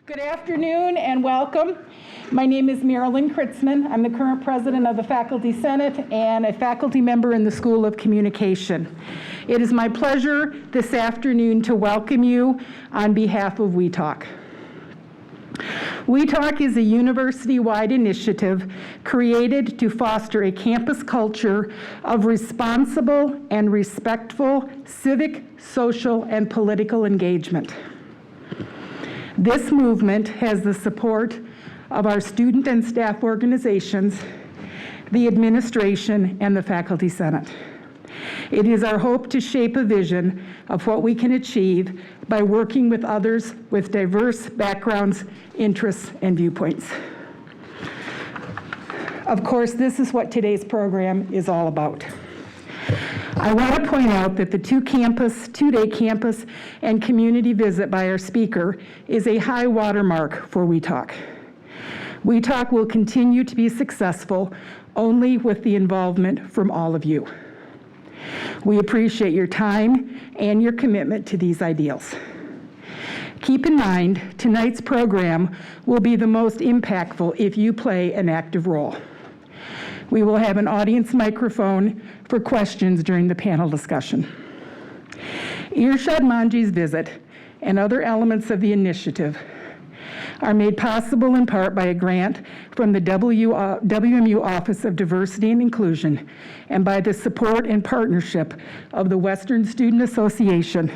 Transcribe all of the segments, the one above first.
Good afternoon and welcome. My name is Marilyn Kritzman. I'm the current president of the Faculty Senate and a faculty member in the School of Communication. It is my pleasure this afternoon to welcome you on behalf of We Talk. We Talk is a university-wide initiative created to foster a campus culture of responsible and respectful civic, social, and political engagement. This movement has the support of our student and staff organizations, the administration, and the Faculty Senate. It is our hope to shape a vision of what we can achieve by working with others with diverse backgrounds, interests, and viewpoints. Of course, this is what today's program is all about. I want to point out that the two-day campus and community visit by our speaker is a high watermark for We Talk. We Talk will continue to be successful only with the involvement from all of you. We appreciate your time and your commitment to these ideals. Keep in mind, tonight's program will be the most impactful if you play an active role. We will have an audience microphone for questions during the panel discussion. Irshad Manji's visit and other elements of the initiative are made possible in part by a grant from the WMU Office of Diversity and Inclusion and by the support and partnership of the Western Student Association,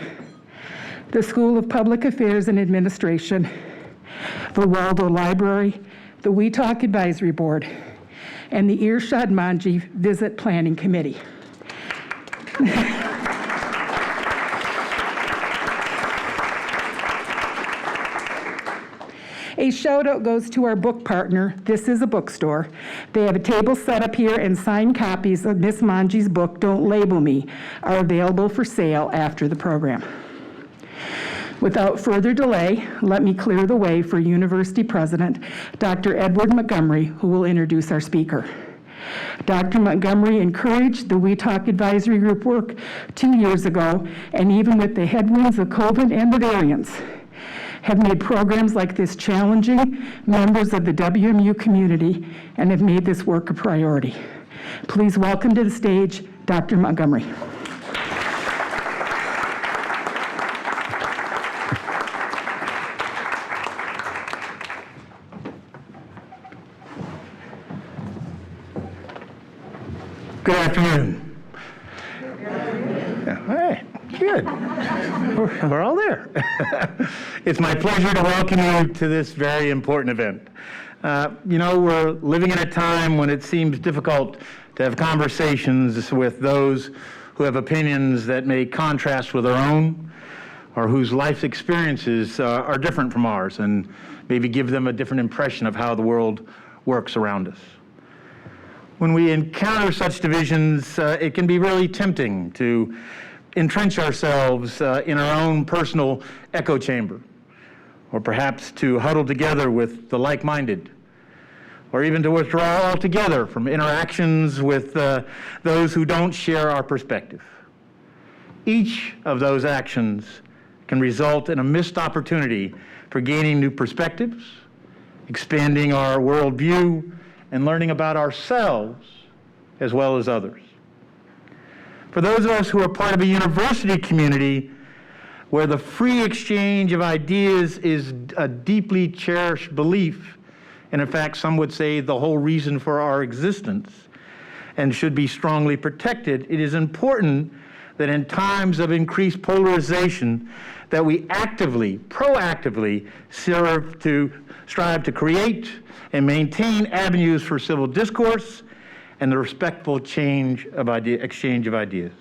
the School of Public Affairs and Administration, the Waldo Library, the We Talk Advisory Board, and the Irshad Manji Visit Planning Committee. A shout out goes to our book partner, This Is a Bookstore. They have a table set up here and signed copies of Miss Manji's book, Don't Label Me, are available for sale after the program. Without further delay, let me clear the way for University President Dr. Edward Montgomery, who will introduce our speaker. Dr. Montgomery encouraged the We Talk Advisory Group work 2 years ago, and even with the headwinds of COVID and the variants, have made programs like this challenging members of the WMU community and have made this work a priority. Please welcome to the stage, Dr. Montgomery. Good afternoon. All right, good. We're all there. It's my pleasure to welcome you to this very important event. We're living in a time when it seems difficult to have conversations with those who have opinions that may contrast with our own or whose life experiences are different from ours and maybe give them a different impression of how the world works around us. When we encounter such divisions, it can be really tempting to entrench ourselves in our own personal echo chamber, or perhaps to huddle together with the like-minded, or even to withdraw altogether from interactions with those who don't share our perspective. Each of those actions can result in a missed opportunity for gaining new perspectives, expanding our worldview, and learning about ourselves as well as others. For those of us who are part of a university community where the free exchange of ideas is a deeply cherished belief, and in fact some would say the whole reason for our existence, and should be strongly protected, it is important that in times of increased polarization that we actively, proactively strive to create and maintain avenues for civil discourse and the respectful exchange of ideas.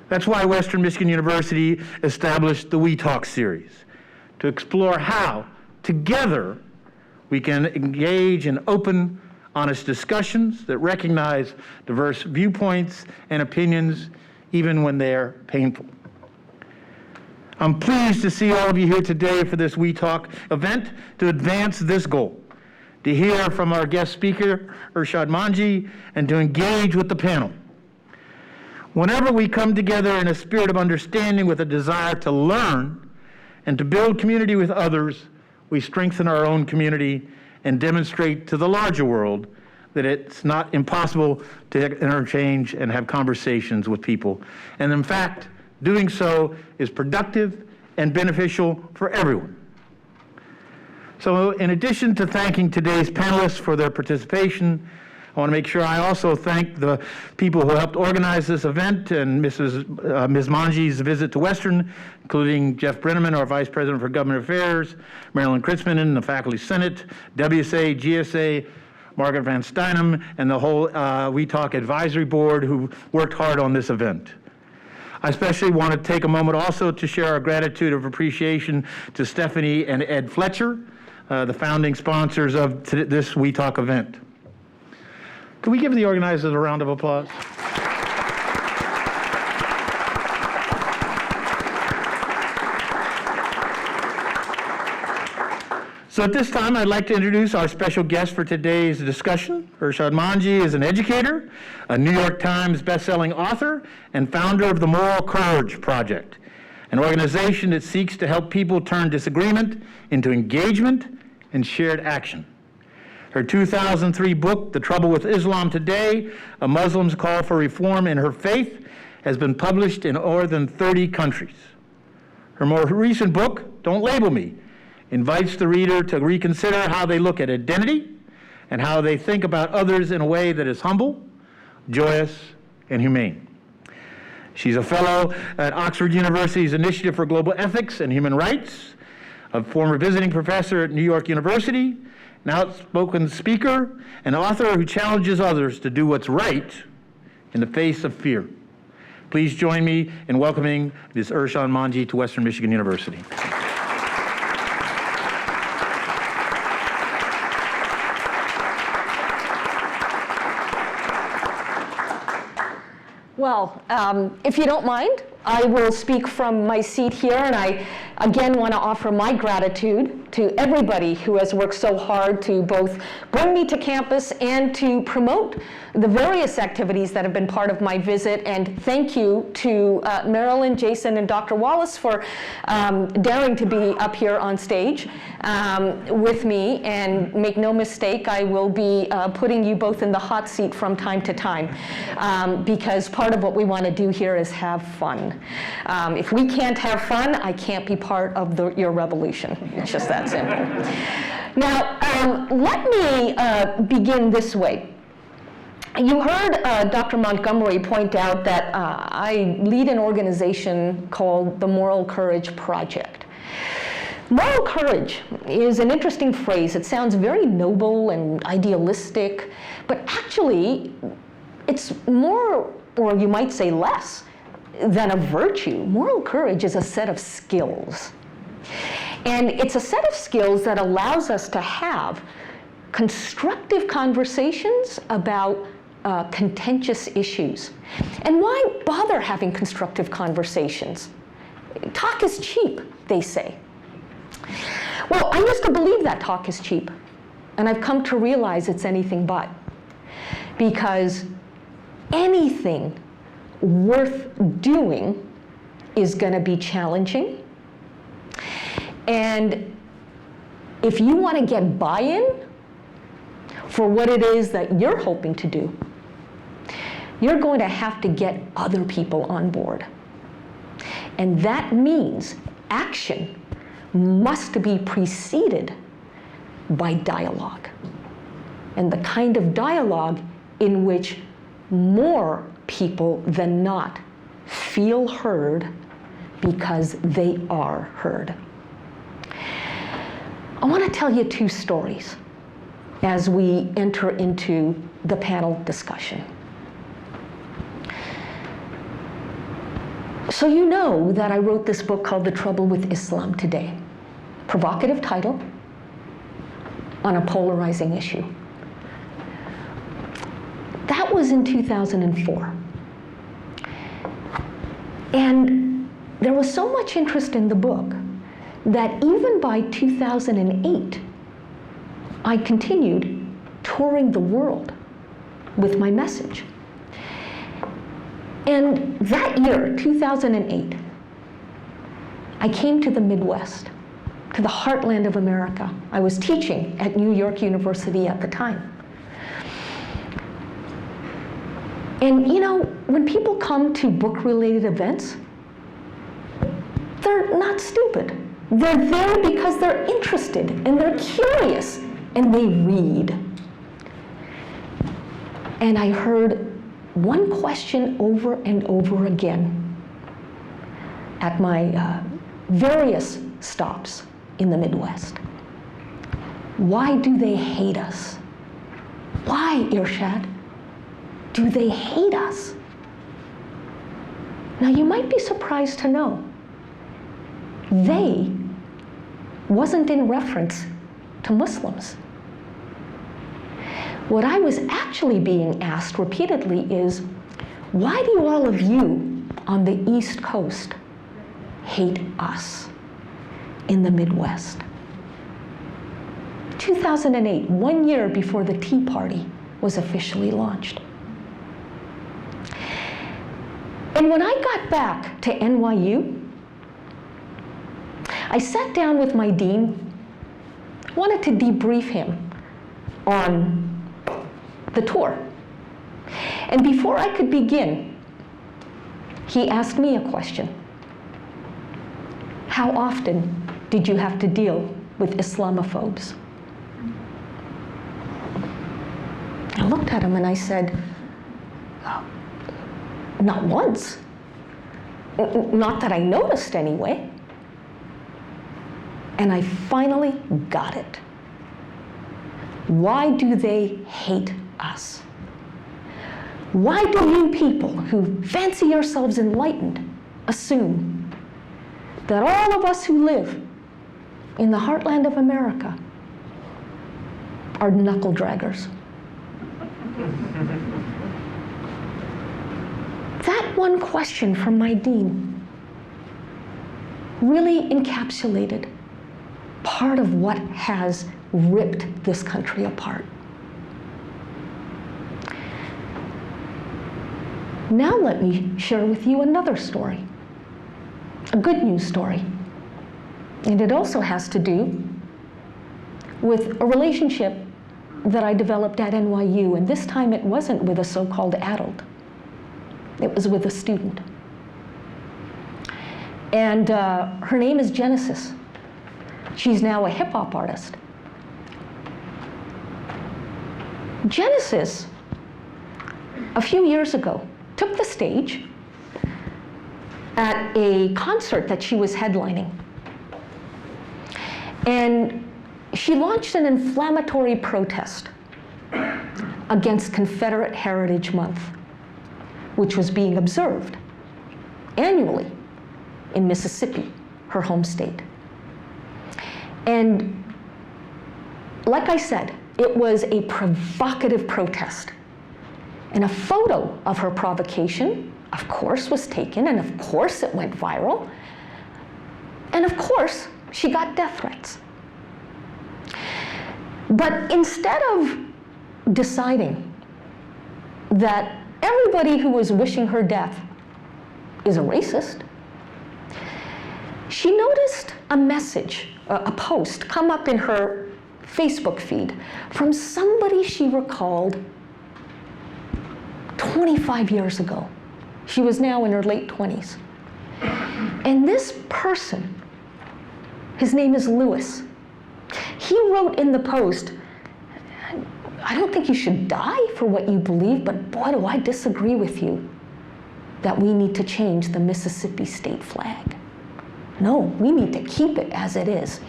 That's why Western Michigan University established the We Talk series, to explore how, together, we can engage in open, honest discussions that recognize diverse viewpoints and opinions, even when they're painful. I'm pleased to see all of you here today for this We Talk event to advance this goal, to hear from our guest speaker, Irshad Manji, and to engage with the panel. Whenever we come together in a spirit of understanding with a desire to learn and to build community with others, we strengthen our own community and demonstrate to the larger world that it's not impossible to interchange and have conversations with people. And in fact, doing so is productive and beneficial for everyone. So in addition to thanking today's panelists for their participation, I want to make sure I also thank the people who helped organize this event and Ms. Manji's visit to Western, including Jeff Brenneman, our Vice President for Government Affairs, Marilyn Kritzman, the Faculty Senate, WSA, GSA, Margaret Van Steinem, and the whole We Talk Advisory Board who worked hard on this event. I especially want to take a moment also to share our gratitude of appreciation to Stephanie and Ed Fletcher, the founding sponsors of this We Talk event. Can we give the organizers a round of applause? So at this time, I'd like to introduce our special guest for today's discussion. Irshad Manji is an educator, a New York Times bestselling author, and founder of the Moral Courage Project, an organization that seeks to help people turn disagreement into engagement and shared action. Her 2003 book, The Trouble with Islam Today, A Muslim's Call for Reform in Her Faith, has been published in more than 30 countries. Her more recent book, Don't Label Me, invites the reader to reconsider how they look at identity and how they think about others in a way that is humble, joyous, and humane. She's a fellow at Oxford University's Initiative for Global Ethics and Human Rights, a former visiting professor at New York University, an outspoken speaker, an author who challenges others to do what's right in the face of fear. Please join me in welcoming Ms. Irshad Manji to Western Michigan University. Well, if you don't mind, I will speak from my seat here, and I again want to offer my gratitude to everybody who has worked so hard to both bring me to campus and to promote the various activities that have been part of my visit. And thank you to Marilyn, Jason, and Dr. Wallace for daring to be up here on stage with me. And make no mistake, I will be putting you both in the hot seat from time to time, because part of what we want to do here is have fun. If we can't have fun, I can't be part of your revolution. It's just that simple. Now, let me begin this way. You heard Dr. Montgomery point out that I lead an organization called the Moral Courage Project. Moral courage is an interesting phrase. It sounds very noble and idealistic, but actually it's more, or you might say less, than a virtue. Moral courage is a set of skills. And it's a set of skills that allows us to have constructive conversations about contentious issues. And why bother having constructive conversations? Talk is cheap, they say. Well, I used to believe that talk is cheap, and I've come to realize it's anything but. Because anything worth doing is going to be challenging. And if you want to get buy-in for what it is that you're hoping to do, you're going to have to get other people on board. And that means action must be preceded by dialogue. And the kind of dialogue in which more people than not feel heard because they are heard. I want to tell you two stories as we enter into the panel discussion. So you know that I wrote this book called The Trouble with Islam Today. Provocative title on a polarizing issue. That was in 2004. And there was so much interest in the book that even by 2008, I continued touring the world with my message. And that year, 2008, I came to the Midwest. to the heartland of America. I was teaching at New York University at the time. And you know, when people come to book-related events, they're not stupid. They're there because they're interested and they're curious and they read. And I heard one question over and over again at my various stops in the Midwest. Why do they hate us? Why, Irshad, do they hate us? Now you might be surprised to know, they wasn't in reference to Muslims. What I was actually being asked repeatedly is, why do all of you on the East Coast hate us in the Midwest? 2008, 1 year before the Tea Party was officially launched. And when I got back to NYU, I sat down with my dean, wanted to debrief him on the tour. And before I could begin, he asked me a question. How often did you have to deal with Islamophobes? I looked at him and I said, not once. Not that I noticed anyway. And I finally got it. Why do they hate us? Why do you people who fancy yourselves enlightened assume that all of us who live in the heartland of America are knuckle draggers? That one question from my dean really encapsulated part of what has ripped this country apart. Now let me share with you another story, a good news story. And it also has to do with a relationship that I developed at NYU, and this time it wasn't with a so-called adult. It was with a student. And her name is Genesis. She's now a hip-hop artist. Genesis, a few years ago, took the stage at a concert that she was headlining. And she launched an inflammatory protest against Confederate Heritage Month, which was being observed annually in Mississippi, her home state. And like I said, it was a provocative protest. And a photo of her provocation, of course, was taken, and of course it went viral. And of course, she got death threats. But instead of deciding that everybody who was wishing her death is a racist, she noticed a message, a post, come up in her Facebook feed from somebody she recalled 25 years ago. She was now in her late 20s. And this person, his name is Lewis, he wrote in the post, I don't think you should die for what you believe, but boy, do I disagree with you that we need to change the Mississippi state flag. No, we need to keep it as it is.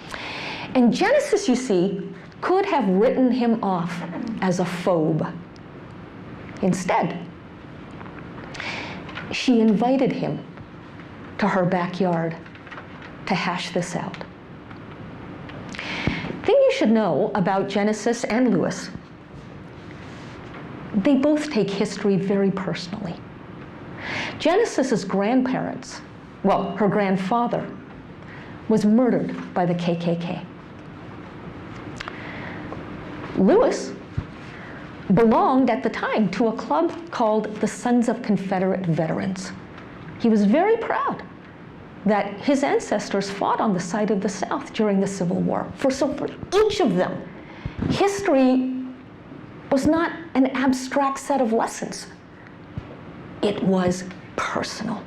And Genesis, you see, could have written him off as a phobe. Instead, she invited him to her backyard to hash this out. The thing you should know about Genesis and Lewis, they both take history very personally. Genesis's grandparents, well, her grandfather, was murdered by the KKK. Lewis belonged at the time to a club called the Sons of Confederate Veterans. He was very proud that his ancestors fought on the side of the South during the Civil War. For each of them, history was not an abstract set of lessons. It was personal.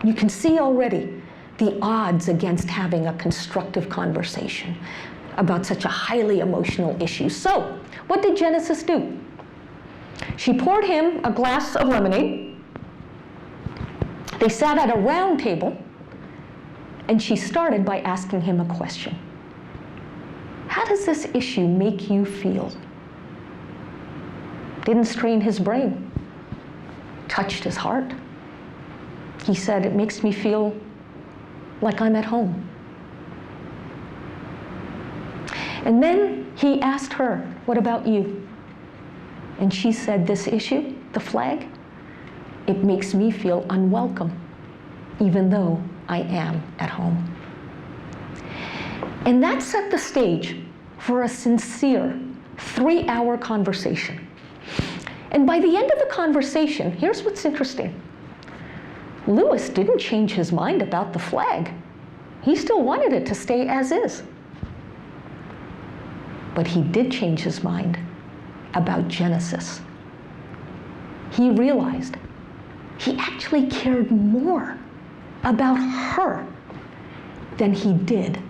You can see already the odds against having a constructive conversation about such a highly emotional issue. So, what did Genesis do? She poured him a glass of lemonade. They sat at a round table, and she started by asking him a question. How does this issue make you feel? Didn't strain his brain, touched his heart. He said, it makes me feel like I'm at home. And then he asked her, what about you? And she said, this issue, the flag, it makes me feel unwelcome, even though I am at home. And that set the stage for a sincere 3-hour conversation. And by the end of the conversation, here's what's interesting. Lewis didn't change his mind about the flag. He still wanted it to stay as is. But he did change his mind about Genesis. He realized he actually cared more about her than he did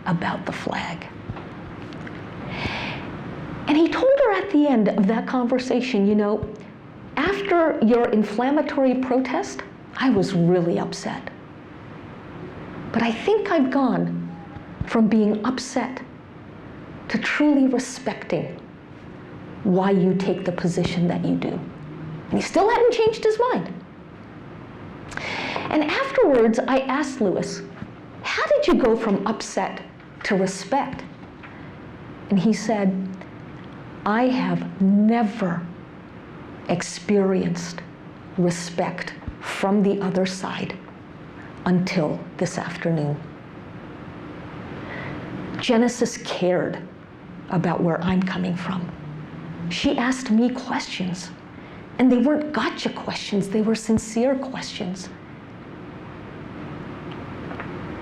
about the flag. And he told her at the end of that conversation, you know, after your inflammatory protest, I was really upset. But I think I've gone from being upset to truly respecting why you take the position that you do. And he still hadn't changed his mind. And afterwards, I asked Lewis, how did you go from upset to respect? And he said, I have never experienced respect from the other side until this afternoon. Genesis cared about where I'm coming from. She asked me questions, and they weren't gotcha questions, they were sincere questions.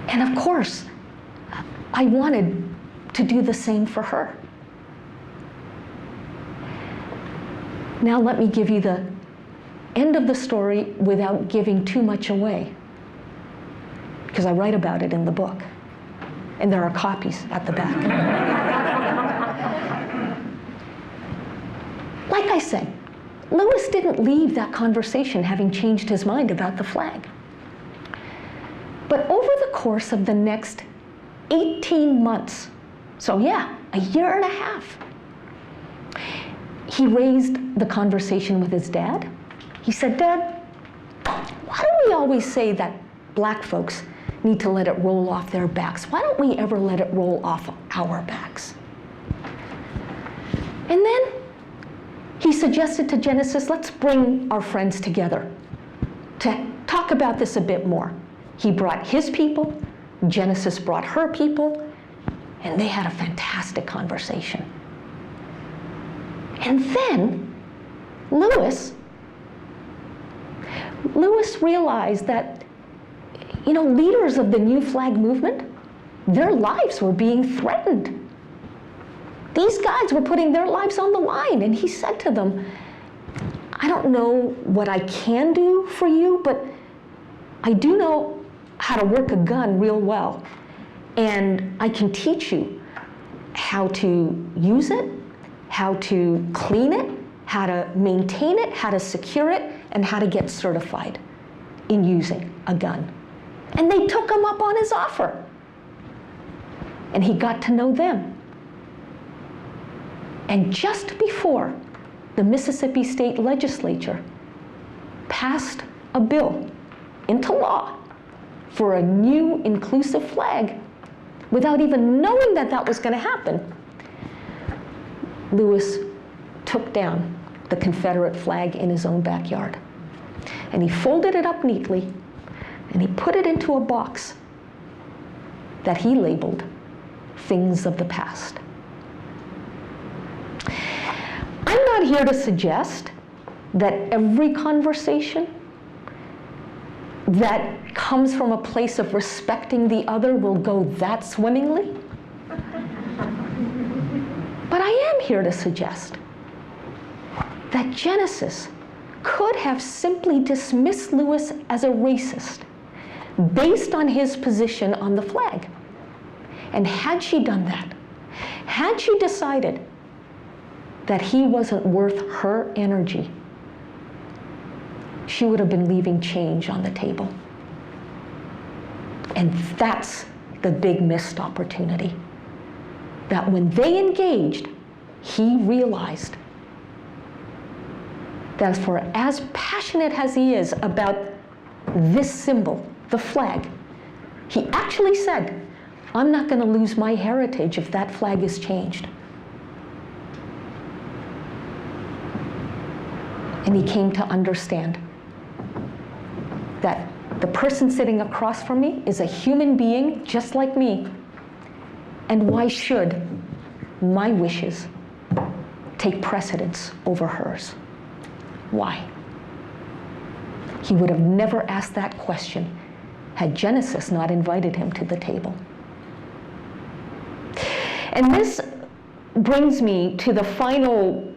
And of course, I wanted to do the same for her. Now let me give you the end of the story without giving too much away, because I write about it in the book, and there are copies at the back. Like I said, Lewis didn't leave that conversation having changed his mind about the flag. But over the course of the next 18 months, so yeah, a year and a half, he raised the conversation with his dad. He said, Dad, why do we always say that black folks need to let it roll off their backs? Why don't we ever let it roll off our backs? And then he suggested to Genesis, let's bring our friends together to talk about this a bit more. He brought his people, Genesis brought her people, and they had a fantastic conversation. And then Lewis realized that, you know, leaders of the New Flag movement, their lives were being threatened. These guys were putting their lives on the line, and he said to them, I don't know what I can do for you, but I do know how to work a gun real well, and I can teach you how to use it, how to clean it, how to maintain it, how to secure it, and how to get certified in using a gun. And they took him up on his offer. And he got to know them. And just before the Mississippi State Legislature passed a bill into law for a new inclusive flag, without even knowing that that was going to happen, Lewis took down the Confederate flag in his own backyard. And he folded it up neatly, and he put it into a box that he labeled Things of the Past. I'm not here to suggest that every conversation that comes from a place of respecting the other will go that swimmingly. But I am here to suggest that Genesis could have simply dismissed Lewis as a racist based on his position on the flag. And had she done that, had she decided that he wasn't worth her energy, she would have been leaving change on the table. And that's the big missed opportunity. That when they engaged, he realized that for as passionate as he is about this symbol, the flag, he actually said, I'm not going to lose my heritage if that flag is changed. And he came to understand that the person sitting across from me is a human being just like me. And why should my wishes take precedence over hers? Why? He would have never asked that question had Genesis not invited him to the table. And this brings me to the final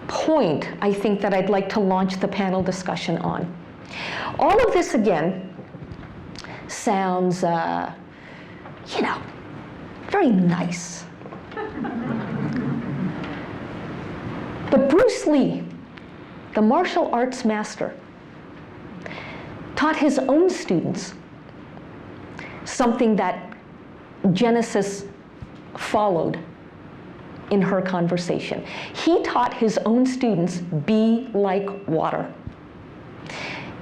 point, I think, that I'd like to launch the panel discussion on. All of this, again, sounds, very nice. But Bruce Lee, the martial arts master, taught his own students something that Genesis followed in her conversation. He taught his own students, be like water.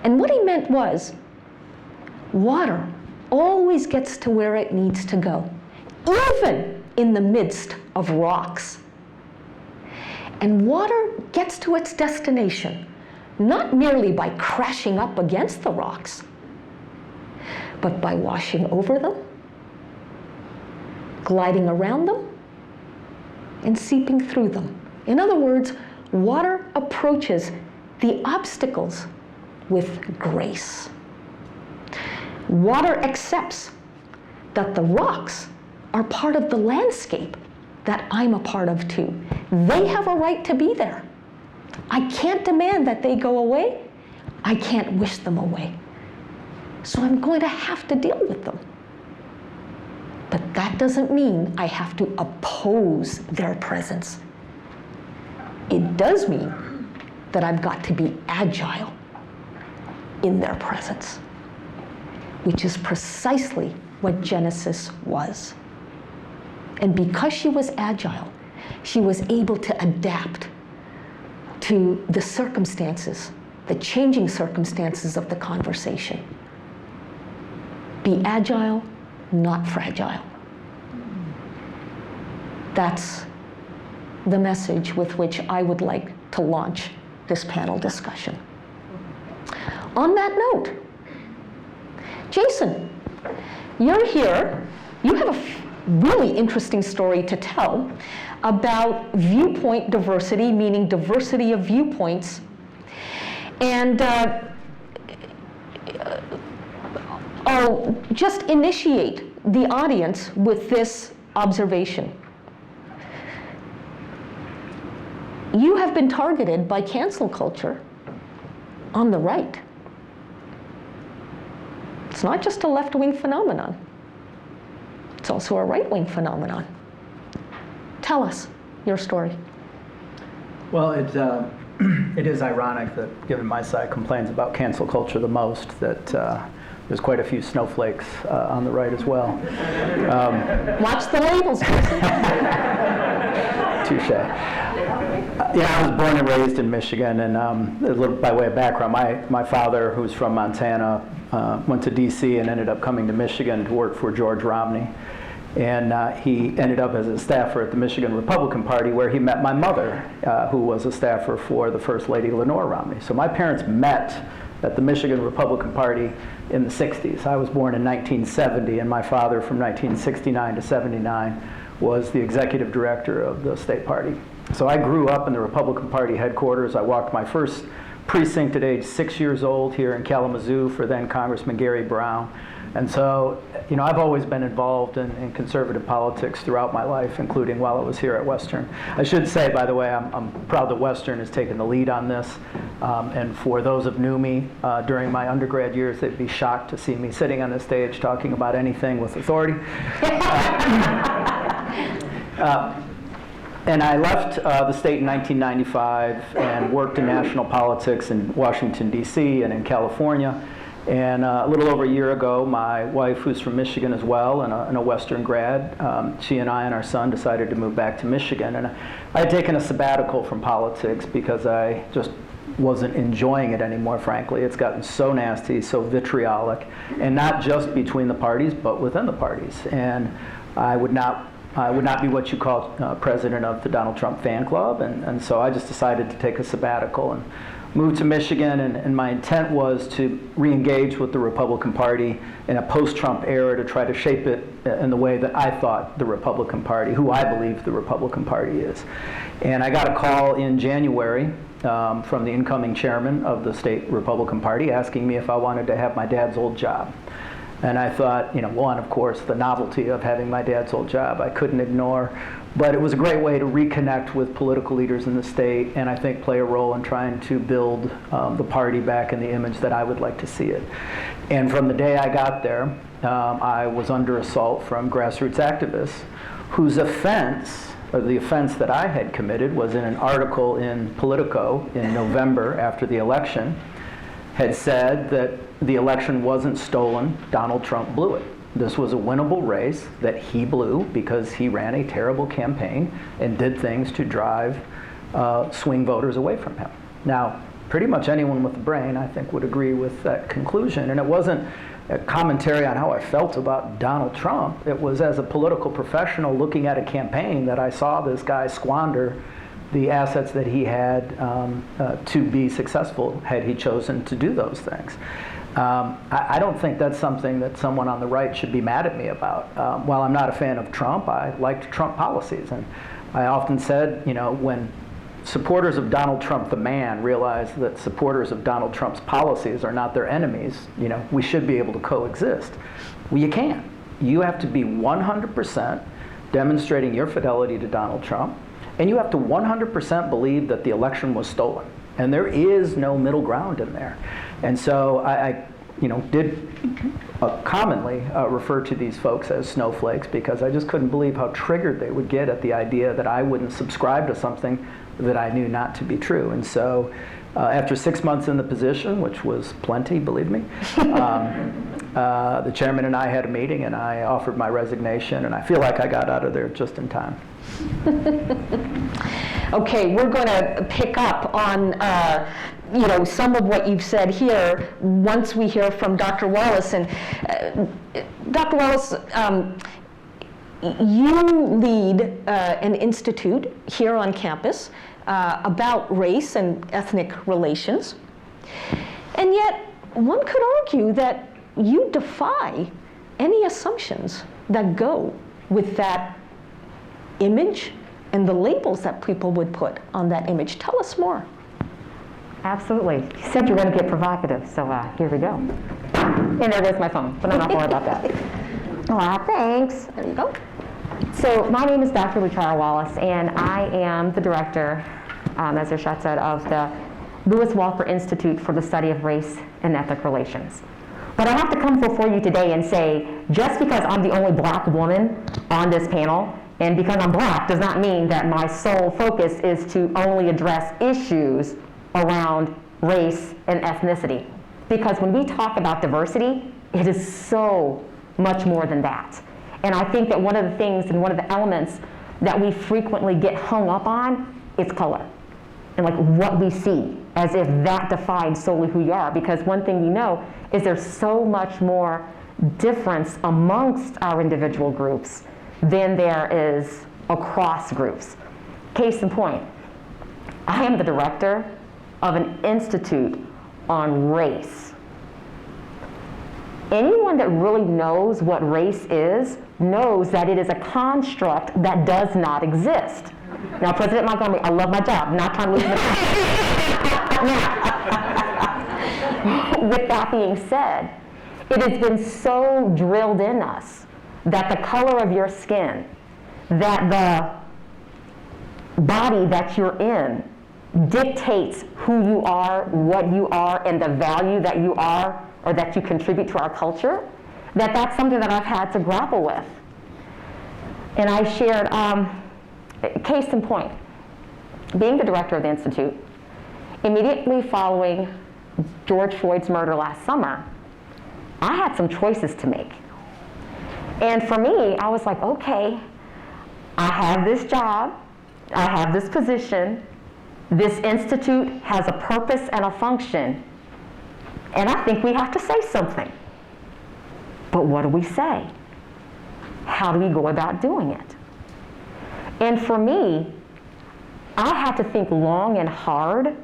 And what he meant was, water always gets to where it needs to go, even in the midst of rocks. And water gets to its destination, not merely by crashing up against the rocks, but by washing over them, gliding around them, and seeping through them. In other words, water approaches the obstacles with grace. Water accepts that the rocks are part of the landscape that I'm a part of too. They have a right to be there. I can't demand that they go away. I can't wish them away. So I'm going to have to deal with them. But that doesn't mean I have to oppose their presence. It does mean that I've got to be agile in their presence, which is precisely what Genesis was. And because she was agile, she was able to adapt to the circumstances, the changing circumstances of the conversation. Be agile, not fragile. That's the message with which I would like to launch this panel discussion. On that note, Jason, you're here. You have a really interesting story to tell about viewpoint diversity, meaning diversity of viewpoints. And I'll just initiate the audience with this observation. You have been targeted by cancel culture on the right. It's not just a left-wing phenomenon. It's also a right-wing phenomenon. Tell us your story. Well, it is ironic that, given my side complains about cancel culture the most, that there's quite a few snowflakes on the right as well. Watch the labels, Jason. Touche. I was born and raised in Michigan, and a little by way of background, my father, who's from Montana, went to D.C. and ended up coming to Michigan to work for George Romney. And he ended up as a staffer at the Michigan Republican Party, where he met my mother, who was a staffer for the First Lady, Lenore Romney. So my parents met at the Michigan Republican Party in the 60s. I was born in 1970, and my father, from 1969 to 79, was the executive director of the state party. So I grew up in the Republican Party headquarters. I walked my first precinct at age 6 years old here in Kalamazoo for then Congressman Gary Brown. And so, I've always been involved in conservative politics throughout my life, including while I was here at Western. I should say, by the way, I'm proud that Western has taken the lead on this. And for those who knew me during my undergrad years, they'd be shocked to see me sitting on the stage talking about anything with authority. And I left the state in 1995 and worked in national politics in Washington, D.C. and in California. And a little over a year ago, my wife, who's from Michigan as well, and a Western grad, she and I and our son decided to move back to Michigan. And I had taken a sabbatical from politics because I just wasn't enjoying it anymore, frankly. It's gotten so nasty, so vitriolic, and not just between the parties, but within the parties. And I would not be what you call president of the Donald Trump fan club, and so I just decided to take a sabbatical and moved to Michigan, and my intent was to re-engage with the Republican Party in a post-Trump era to try to shape it in the way that I thought the Republican Party, who I believe the Republican Party is. And I got a call in January from the incoming chairman of the state Republican Party asking me if I wanted to have my dad's old job. And I thought, one, of course, the novelty of having my dad's old job I couldn't ignore, but it was a great way to reconnect with political leaders in the state and I think play a role in trying to build the party back in the image that I would like to see it. And from the day I got there, I was under assault from grassroots activists whose offense, or the offense that I had committed, was in an article in Politico in November after the election, had said that the election wasn't stolen, Donald Trump blew it. This was a winnable race that he blew because he ran a terrible campaign and did things to drive swing voters away from him. Now, pretty much anyone with a brain, I think, would agree with that conclusion. And it wasn't a commentary on how I felt about Donald Trump. It was as a political professional looking at a campaign that I saw this guy squander the assets that he had to be successful had he chosen to do those things. I don't think that's something that someone on the right should be mad at me about. While I'm not a fan of Trump, I liked Trump policies. And I often said, when supporters of Donald Trump, the man, realize that supporters of Donald Trump's policies are not their enemies, we should be able to coexist. Well, you can't. You have to be 100% demonstrating your fidelity to Donald Trump, and you have to 100% believe that the election was stolen. And there is no middle ground in there. And so I did commonly refer to these folks as snowflakes because I just couldn't believe how triggered they would get at the idea that I wouldn't subscribe to something that I knew not to be true. And so after 6 months in the position, which was plenty, believe me, the chairman and I had a meeting and I offered my resignation, and I feel like I got out of there just in time. Okay, we're going to pick up on some of what you've said here once we hear from Dr. Wallace. And Dr. Wallace, you lead an institute here on campus about race and ethnic relations. And yet, one could argue that you defy any assumptions that go with that image and the labels that people would put on that image. Tell us more. Absolutely. You said you were going to get provocative, so here we go. And there goes my phone, but I'm not worried about that. Aw, thanks. There you go. So my name is Dr. Luchara Wallace, and I am the director, as Irshad said, of the Lewis Walker Institute for the Study of Race and Ethnic Relations. But I have to come before you today and say, just because I'm the only black woman on this panel, and because I'm black does not mean that my sole focus is to only address issues around race and ethnicity. Because when we talk about diversity, it is so much more than that. And I think that one of the things and one of the elements that we frequently get hung up on is color. And like what we see, as if that defines solely who you are. Because one thing we know is there's so much more difference amongst our individual groups than there is across groups. Case in point, I am the director of an institute on race. Anyone that really knows what race is knows that it is a construct that does not exist. Now, President Montgomery, I love my job, I'm not trying to lose my With that being said, it has been so drilled in us that the color of your skin, that the body that you're in dictates who you are, what you are, and the value that you are or that you contribute to our culture, that's something that I've had to grapple with. And I shared, case in point, being the director of the Institute, immediately following George Floyd's murder last summer, I had some choices to make. And for me, I was like, okay, I have this job, I have this position, this institute has a purpose and a function, and I think we have to say something. But what do we say? How do we go about doing it? And for me, I had to think long and hard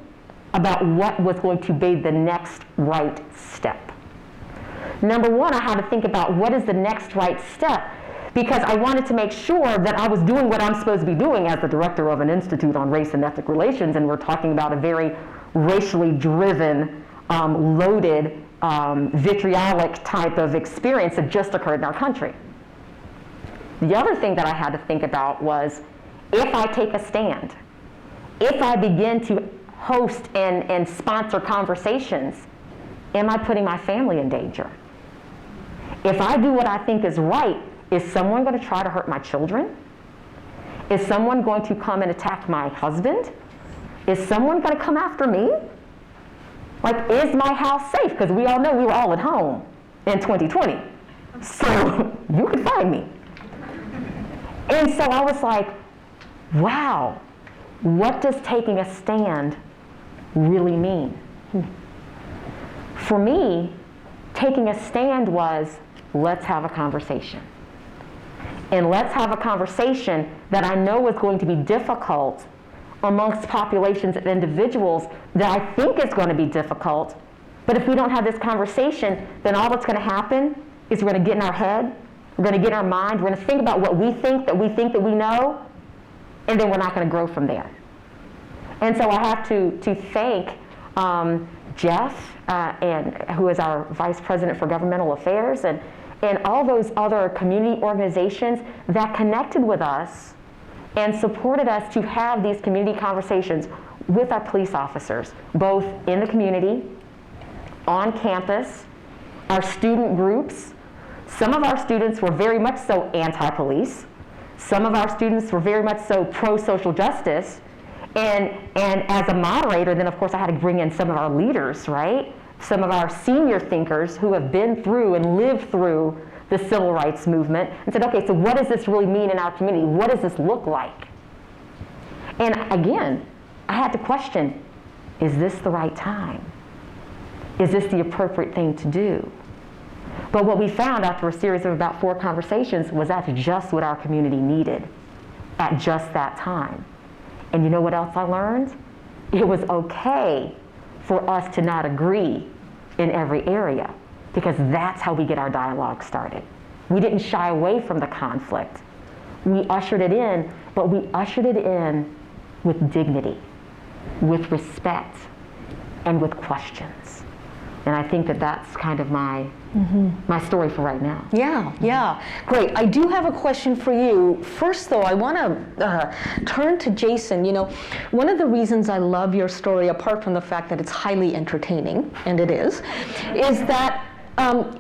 about what was going to be the next right step. Number one, I had to think about what is the next right step, because I wanted to make sure that I was doing what I'm supposed to be doing as the director of an institute on race and ethnic relations, and we're talking about a very racially driven, loaded, vitriolic type of experience that just occurred in our country. The other thing that I had to think about was, if I take a stand, if I begin to host and sponsor conversations, am I putting my family in danger? If I do what I think is right, is someone going to try to hurt my children? Is someone going to come and attack my husband? Is someone going to come after me? Like, is my house safe? Because we all know we were all at home in 2020. So you could find me. And so I was like, wow, what does taking a stand really mean? For me, taking a stand was, let's have a conversation. And let's have a conversation that I know is going to be difficult amongst populations of individuals that I think is going to be difficult. But if we don't have this conversation, then all that's going to happen is we're going to get in our head, we're going to get in our mind, we're going to think about what we think that we know, and then we're not going to grow from there. And so I have to thank Jeff, who is our Vice President for Governmental Affairs, and all those other community organizations that connected with us and supported us to have these community conversations with our police officers, both in the community, on campus, our student groups. Some of our students were very much so anti-police. Some of our students were very much so pro-social justice. And as a moderator, then of course I had to bring in some of our leaders, right? Some of our senior thinkers who have been through and lived through the civil rights movement, and said, okay, so what does this really mean in our community? What does this look like? And again, I had to question, is this the right time? Is this the appropriate thing to do? But what we found after a series of about 4 conversations was that's just what our community needed at just that time. And you know what else I learned? It was okay for us to not agree in every area, because that's how we get our dialogue started. We didn't shy away from the conflict. We ushered it in, but we ushered it in with dignity, with respect, and with questions. And I think that that's kind of my story for right now. Yeah, great. I do have a question for you. First, though, I want to turn to Jason. You know, one of the reasons I love your story, apart from the fact that it's highly entertaining, and it is that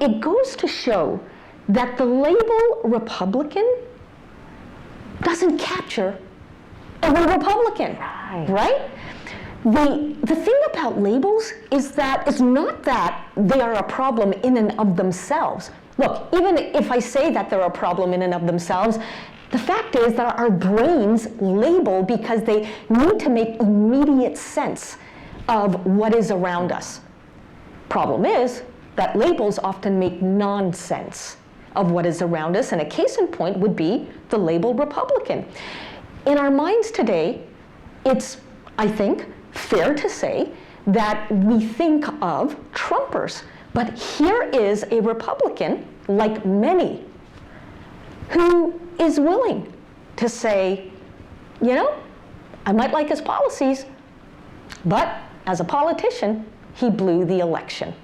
it goes to show that the label Republican doesn't capture every Republican, right? The thing about labels is that it's not that they are a problem in and of themselves. Look, even if I say that they're a problem in and of themselves, the fact is that our brains label because they need to make immediate sense of what is around us. Problem is that labels often make nonsense of what is around us, and a case in point would be the label Republican. In our minds today, it's, I think, fair to say that we think of Trumpers. But here is a Republican, like many, who is willing to say, you know, I might like his policies, but as a politician, he blew the election,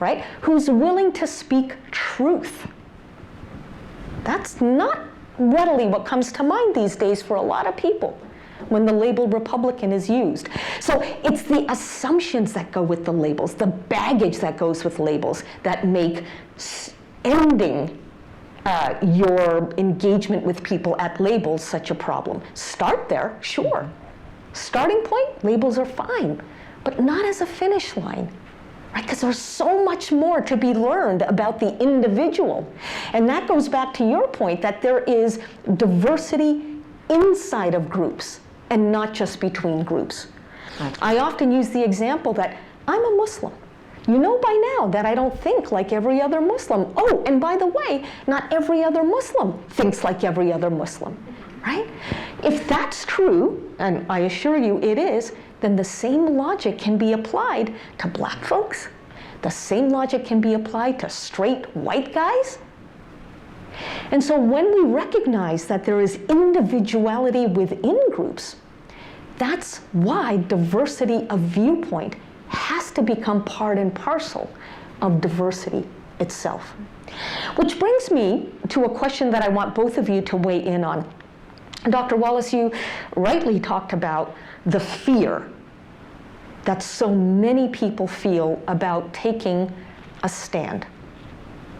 right? Who's willing to speak truth. That's not readily what comes to mind these days for a lot of people when the label Republican is used. So it's the assumptions that go with the labels, the baggage that goes with labels that make ending your engagement with people at labels such a problem. Start there, sure. Starting point, labels are fine, but not as a finish line, right? Because there's so much more to be learned about the individual. And that goes back to your point that there is diversity inside of groups and not just between groups. I often use the example that I'm a Muslim. You know by now that I don't think like every other Muslim. Oh, and by the way, not every other Muslim thinks like every other Muslim, right? If that's true, and I assure you it is, then the same logic can be applied to black folks. The same logic can be applied to straight white guys. And so when we recognize that there is individuality within groups, that's why diversity of viewpoint has to become part and parcel of diversity itself. Which brings me to a question that I want both of you to weigh in on. Dr. Wallace, you rightly talked about the fear that so many people feel about taking a stand,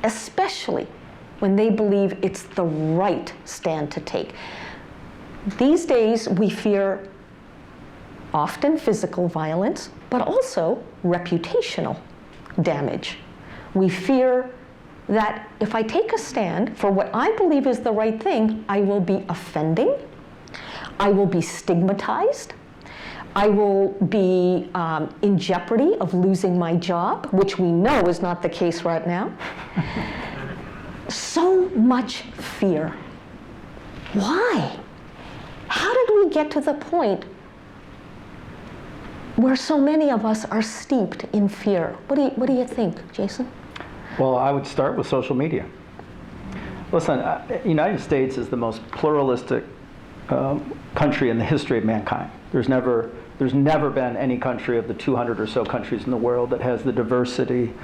especially when they believe it's the right stand to take. These days, we fear often physical violence, but also reputational damage. We fear that if I take a stand for what I believe is the right thing, I will be offending, I will be stigmatized, I will be in jeopardy of losing my job, which we know is not the case right now. So much fear. Why? How did we get to the point where so many of us are steeped in fear? What do you think, Jason? Well, I would start with social media. Listen, the United States is the most pluralistic country in the history of mankind. There's never been any country of the 200 or so countries in the world that has the diversity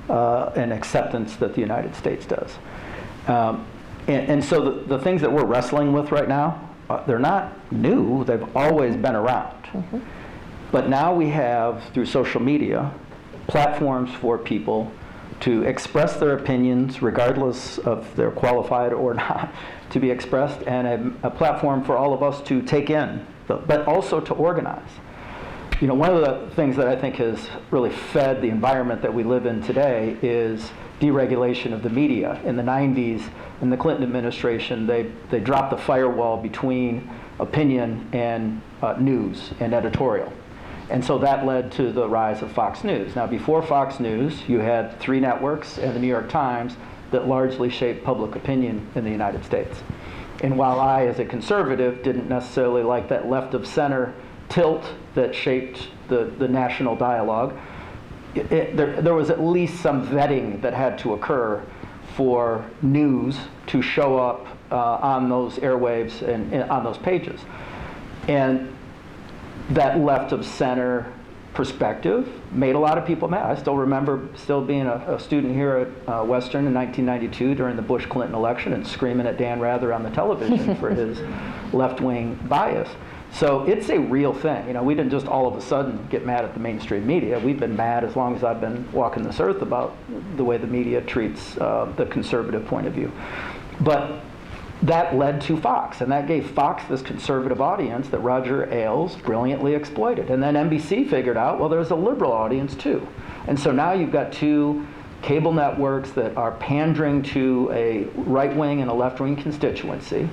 and acceptance that the United States does. And so the things that we're wrestling with right now, they're not new. They've always been around. Mm-hmm. But now we have, through social media, platforms for people to express their opinions, regardless of they're qualified or not, to be expressed, and a platform for all of us to take in, but also to organize. You know, one of the things that I think has really fed the environment that we live in today is deregulation of the media. In the 90s, in the Clinton administration, they dropped the firewall between opinion and news and editorial. And so that led to the rise of Fox News. Now, before Fox News, you had 3 networks and the New York Times that largely shaped public opinion in the United States. And while I, as a conservative, didn't necessarily like that left of center tilt that shaped the national dialogue, there was at least some vetting that had to occur for news to show up on those airwaves and on those pages. And that left of center perspective made a lot of people mad. I still remember being a student here at Western in 1992 during the Bush-Clinton election and screaming at Dan Rather on the television for his left-wing bias. So it's a real thing. You know, we didn't just all of a sudden get mad at the mainstream media. We've been mad as long as I've been walking this earth about the way the media treats the conservative point of view. But that led to Fox, and that gave Fox this conservative audience that Roger Ailes brilliantly exploited. And then NBC figured out, well, there's a liberal audience too. And so now you've got 2 cable networks that are pandering to a right-wing and a left-wing constituency.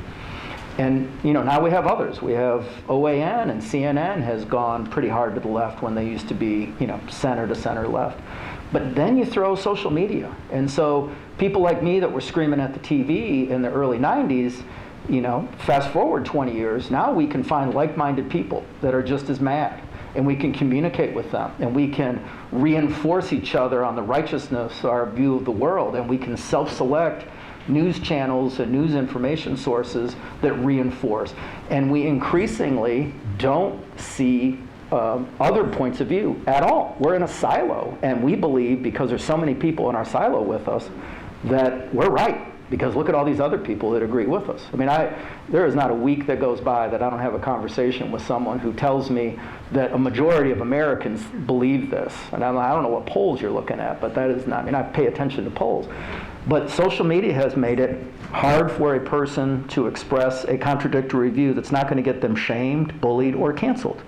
And you know, now we have others. We have OAN, and CNN has gone pretty hard to the left when they used to be, you know, center to center left. But then you throw social media. And so people like me that were screaming at the TV in the early 90s, you know, fast forward 20 years, now we can find like-minded people that are just as mad. And we can communicate with them. And we can reinforce each other on the righteousness, our view of the world. And we can self-select news channels and news information sources that reinforce. And we increasingly don't see other points of view at all. We're in a silo, and we believe, because there's so many people in our silo with us, that we're right. Because look at all these other people that agree with us. I mean, there is not a week that goes by that I don't have a conversation with someone who tells me that a majority of Americans believe this. And I don't know what polls you're looking at, but that is not, I mean, I pay attention to polls. But social media has made it hard for a person to express a contradictory view that's not going to get them shamed, bullied, or canceled.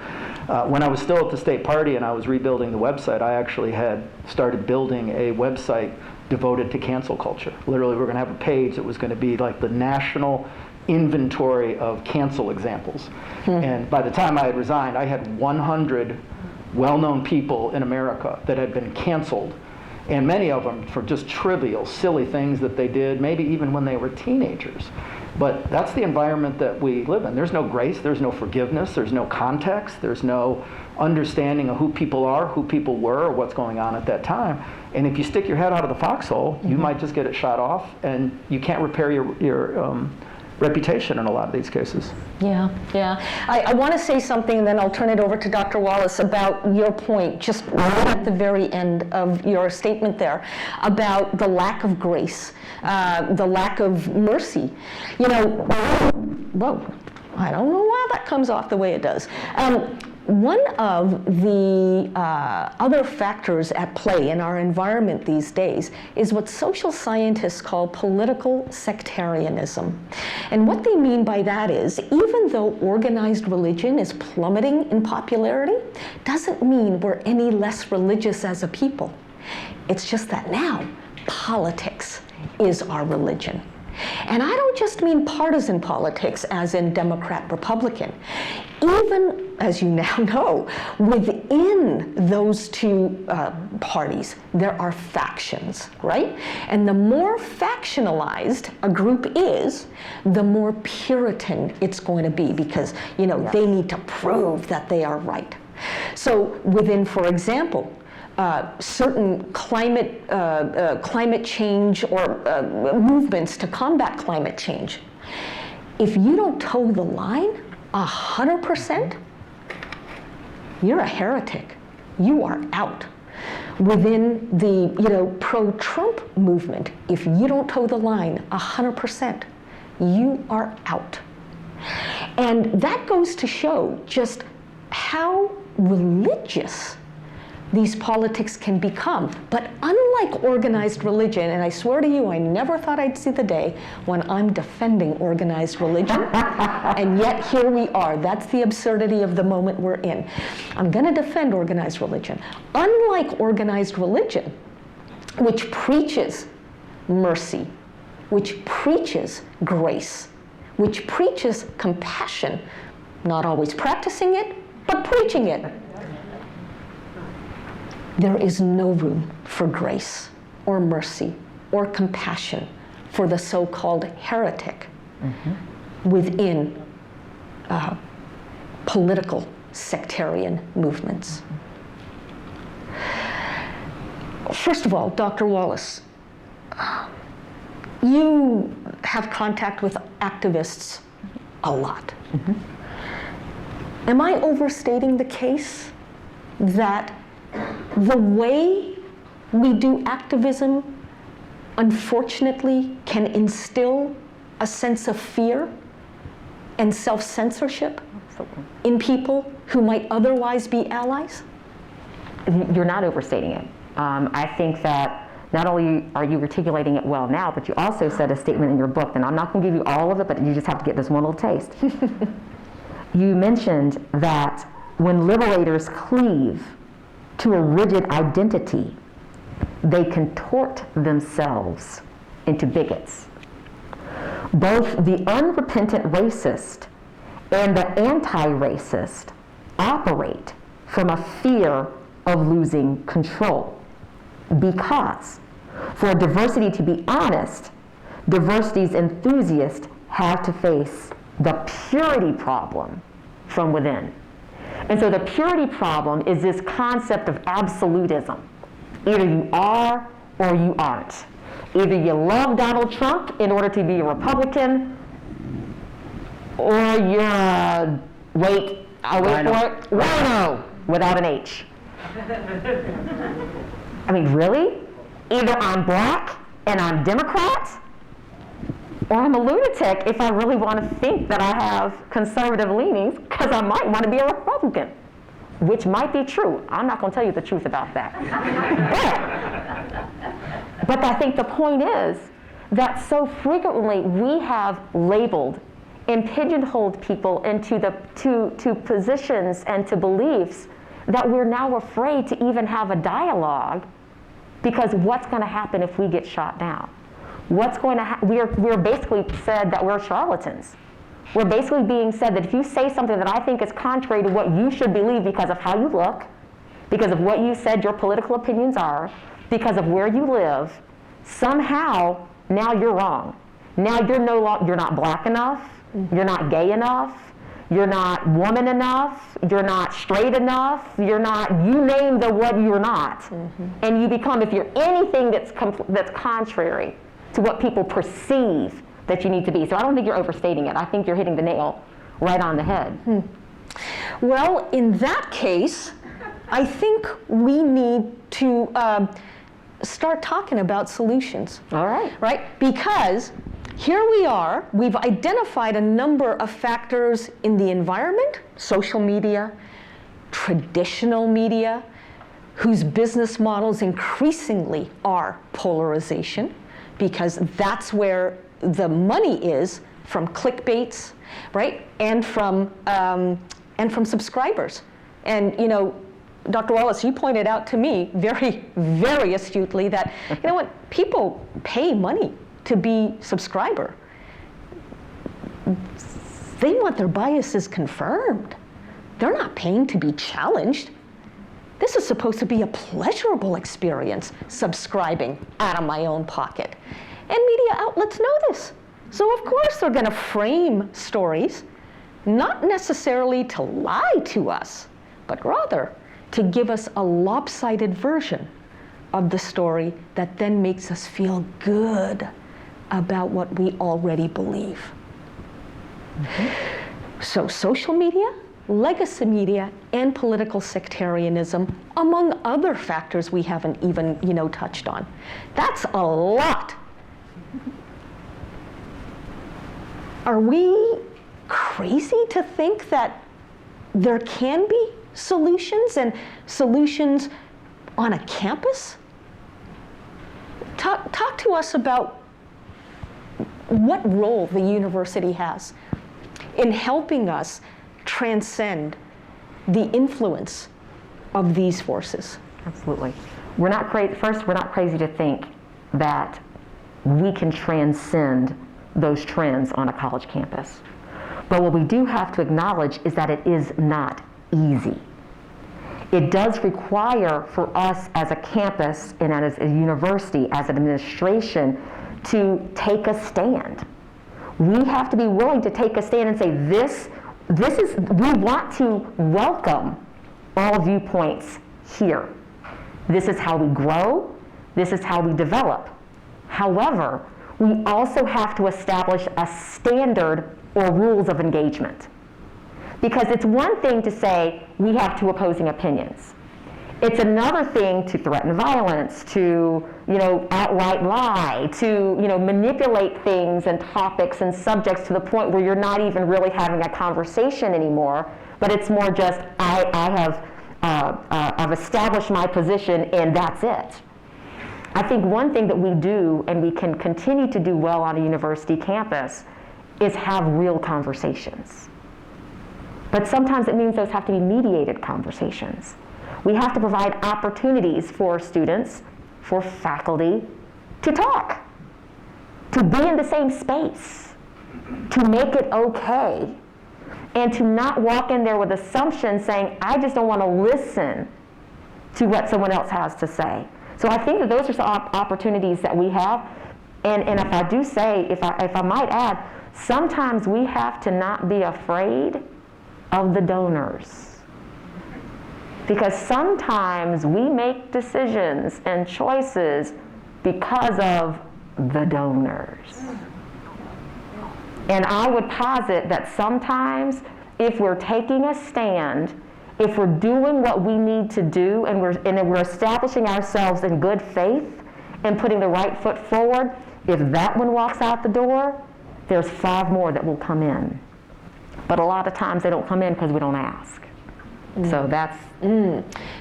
When I was still at the state party and I was rebuilding the website, I actually had started building a website devoted to cancel culture. Literally, we're going to have a page that was going to be like the national inventory of cancel examples. And by the time I had resigned, I had 100 well-known people in America that had been canceled, and many of them for just trivial, silly things that they did, maybe even when they were teenagers. But that's the environment that we live in. There's no grace, there's no forgiveness, there's no context, there's no understanding of who people are, who people were, or what's going on at that time. And if you stick your head out of the foxhole, you might just get it shot off, and you can't repair your reputation in a lot of these cases. Yeah. I want to say something, and then I'll turn it over to Dr. Wallace about your point, just right at the very end of your statement there, about the lack of grace, the lack of mercy. You know, whoa, I don't know why that comes off the way it does. One of the other factors at play in our environment these days is what social scientists call political sectarianism. And what they mean by that is, even though organized religion is plummeting in popularity, doesn't mean we're any less religious as a people. It's just that now politics is our religion. And I don't just mean partisan politics, as in Democrat, Republican. Even, as you now know, within those two parties, there are factions, right? And the more factionalized a group is, the more Puritan it's going to be, because, you know, they need to prove that they are right. So within, for example, certain climate change or movements to combat climate change, if you don't toe the line 100%, you're a heretic. You are out. Within the, you know, pro-Trump movement, if you don't toe the line 100%, you are out. And that goes to show just how religious these politics can become. But unlike organized religion, and I swear to you, I never thought I'd see the day when I'm defending organized religion, and yet here we are. That's the absurdity of the moment we're in. I'm going to defend organized religion. Unlike organized religion, which preaches mercy, which preaches grace, which preaches compassion, not always practicing it, but preaching it, there is no room for grace or mercy or compassion for the so-called heretic within political sectarian movements. First of all, Dr. Wallace, you have contact with activists a lot. Am I overstating the case that the way we do activism, unfortunately, can instill a sense of fear and self-censorship in people who might otherwise be allies? You're not overstating it. I think that not only are you articulating it well now, but you also said a statement in your book, and I'm not going to give you all of it, but you just have to get this one little taste. You mentioned that when liberators cleave to a rigid identity, they contort themselves into bigots. Both the unrepentant racist and the anti-racist operate from a fear of losing control. Because for diversity to be honest, diversity's enthusiasts have to face the purity problem from within. And so the purity problem is this concept of absolutism. Either you are or you aren't. Either you love Donald Trump in order to be a Republican, or you're a, wait, I'll wait for it, rhino. without an H. I mean, really? Either I'm black and I'm Democrat, or I'm a lunatic if I really want to think that I have conservative leanings, because I might want to be a Republican, which might be true. I'm not going to tell you the truth about that. But I think the point is that so frequently we have labeled and pigeonholed people into to positions and to beliefs that we're now afraid to even have a dialogue, because what's going to happen if we get shot down? What's going to we're basically said that we're charlatans. We're basically being said that if you say something that I think is contrary to what you should believe because of how you look, because of what you said your political opinions are, because of where you live, somehow now you're wrong. Now you're not black enough, you're not gay enough, you're not woman enough, you're not straight enough, you're not, you name the what you're not. And you become, if you're anything that's contrary to what people perceive that you need to be. So I don't think you're overstating it. I think you're hitting the nail right on the head. Well, in that case, I think we need to start talking about solutions. All right. Right? Because here we are, we've identified a number of factors in the environment, social media, traditional media, whose business models increasingly are polarization, because that's where the money is, from clickbaits, right? And from subscribers. And you know, Dr. Wallace, you pointed out to me very, very astutely that, you know what, people pay money to be subscriber. They want their biases confirmed. They're not paying to be challenged. This is supposed to be a pleasurable experience, subscribing out of my own pocket. And media outlets know this. So of course they're going to frame stories, not necessarily to lie to us, but rather to give us a lopsided version of the story that then makes us feel good about what we already believe. So social media, legacy media, and political sectarianism, among other factors we haven't even, touched on. That's a lot. Are we crazy to think that there can be solutions, and solutions on a campus? Talk to us about what role the university has in helping us transcend the influence of these forces. Absolutely. We're not crazy to think that we can transcend those trends on a college campus. But what we do have to acknowledge is that it is not easy. It does require for us as a campus and as a university, as an administration, to take a stand. We have to be willing to take a stand and say, we want to welcome all viewpoints here. This is how we grow. This is how we develop. However, we also have to establish a standard or rules of engagement. Because it's one thing to say we have two opposing opinions. It's another thing to threaten violence, to outright lie, to manipulate things and topics and subjects to the point where you're not even really having a conversation anymore, but it's more just I've established my position and that's it. I think one thing that we do, and we can continue to do well on a university campus, is have real conversations. But sometimes it means those have to be mediated conversations. We have to provide opportunities for students, for faculty, to talk, to be in the same space, to make it okay, and to not walk in there with assumptions saying, I just don't want to listen to what someone else has to say. So I think that those are some opportunities that we have. And if I do say, if I might add, sometimes we have to not be afraid of the donors. Because sometimes we make decisions and choices because of the donors. And I would posit that sometimes if we're taking a stand if we're doing what we need to do and we're establishing ourselves in good faith and putting the right foot forward, if that one walks out the door, there's 5 more that will come in. But a lot of times they don't come in because we don't ask. So that's...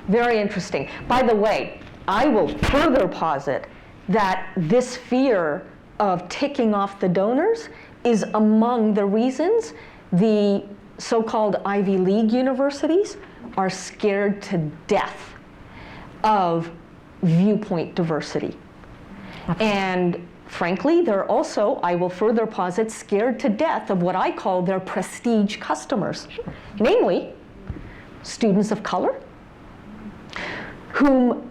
Very interesting. By the way, I will further posit that this fear of ticking off the donors is among the reasons the so-called Ivy League universities are scared to death of viewpoint diversity. And frankly, they're also, I will further posit, scared to death of what I call their prestige customers, namely students of color, whom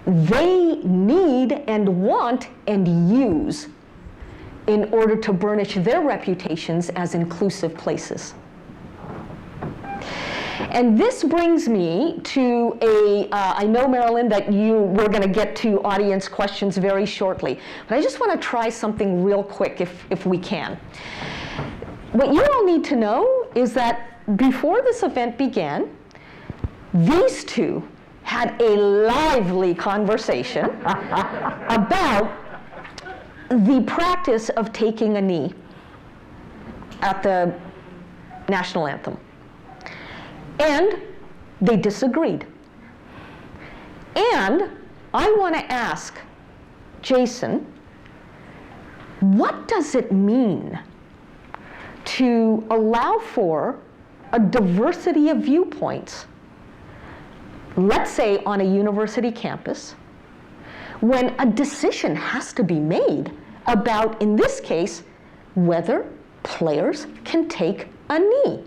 they need and want and use in order to burnish their reputations as inclusive places. And this brings me to I know, Marilyn, that we're going to get to audience questions very shortly, but I just want to try something real quick if we can. What you all need to know is that before this event began, these two had a lively conversation about the practice of taking a knee at the national anthem. And they disagreed. And I want to ask Jason, what does it mean to allow for a diversity of viewpoints, let's say on a university campus, when a decision has to be made about, in this case, whether players can take a knee?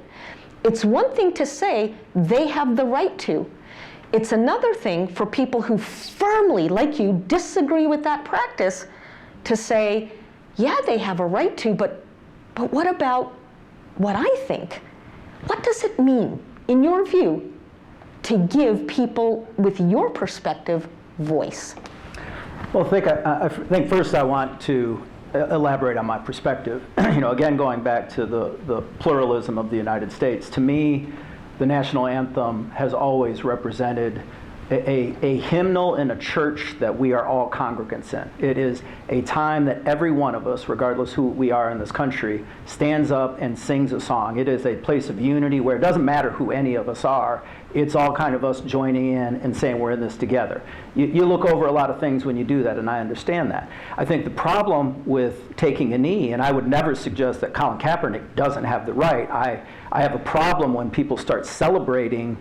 It's one thing to say they have the right to. It's another thing for people who firmly, like you, disagree with that practice to say, yeah, they have a right to, but what about what I think? What does it mean, in your view, to give people with your perspective voice? Well, I think first I want to elaborate on my perspective. Again, going back to the pluralism of the United States, to me, the national anthem has always represented a hymnal in a church that we are all congregants in. It is a time that every one of us, regardless who we are in this country, stands up and sings a song. It is a place of unity where it doesn't matter who any of us are. It's all kind of us joining in and saying we're in this together. You look over a lot of things when you do that, and I understand that. I think the problem with taking a knee, and I would never suggest that Colin Kaepernick doesn't have the right. I have a problem when people start celebrating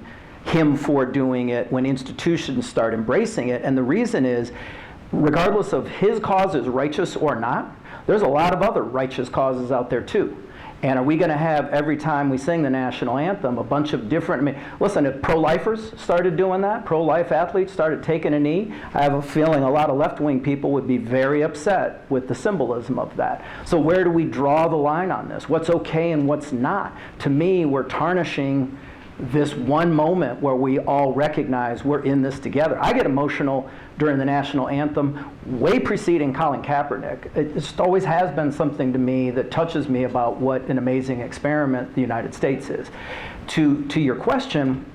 him for doing it, when institutions start embracing it. And the reason is, regardless of his cause is righteous or not, there's a lot of other righteous causes out there too. And are we going to have, every time we sing the national anthem, a bunch of different... Listen, if pro-lifers started doing that, pro-life athletes started taking a knee, I have a feeling a lot of left-wing people would be very upset with the symbolism of that. So where do we draw the line on this? What's okay and what's not? To me, we're tarnishing this one moment where we all recognize we're in this together. I get emotional during the national anthem, way preceding Colin Kaepernick. It just always has been something to me that touches me about what an amazing experiment the United States is. To your question,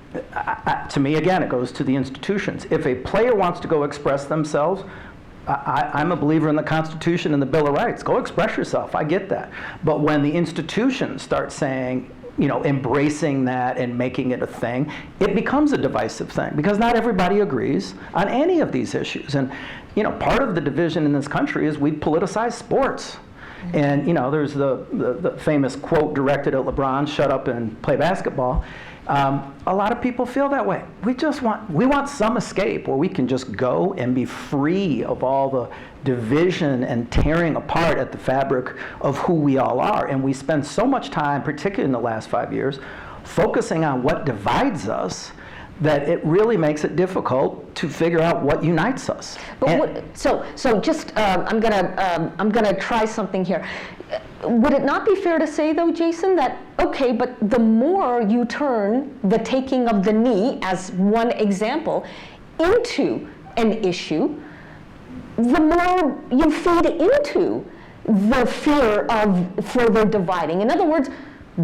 to me, again, it goes to the institutions. If a player wants to go express themselves, I'm a believer in the Constitution and the Bill of Rights. Go express yourself, I get that. But when the institutions start saying, embracing that and making it a thing, it becomes a divisive thing because not everybody agrees on any of these issues. And, part of the division in this country is we politicize sports. And, there's the famous quote directed at LeBron, shut up and play basketball. A lot of people feel that way. We want some escape where we can just go and be free of all the division and tearing apart at the fabric of who we all are. And we spend so much time, particularly in the last 5 years, focusing on what divides us that it really makes it difficult to figure out what unites us. But I'm gonna try something here. Would it not be fair to say, though, Jason, that, okay, but the more you turn the taking of the knee, as one example, into an issue, the more you feed into the fear of further dividing. In other words,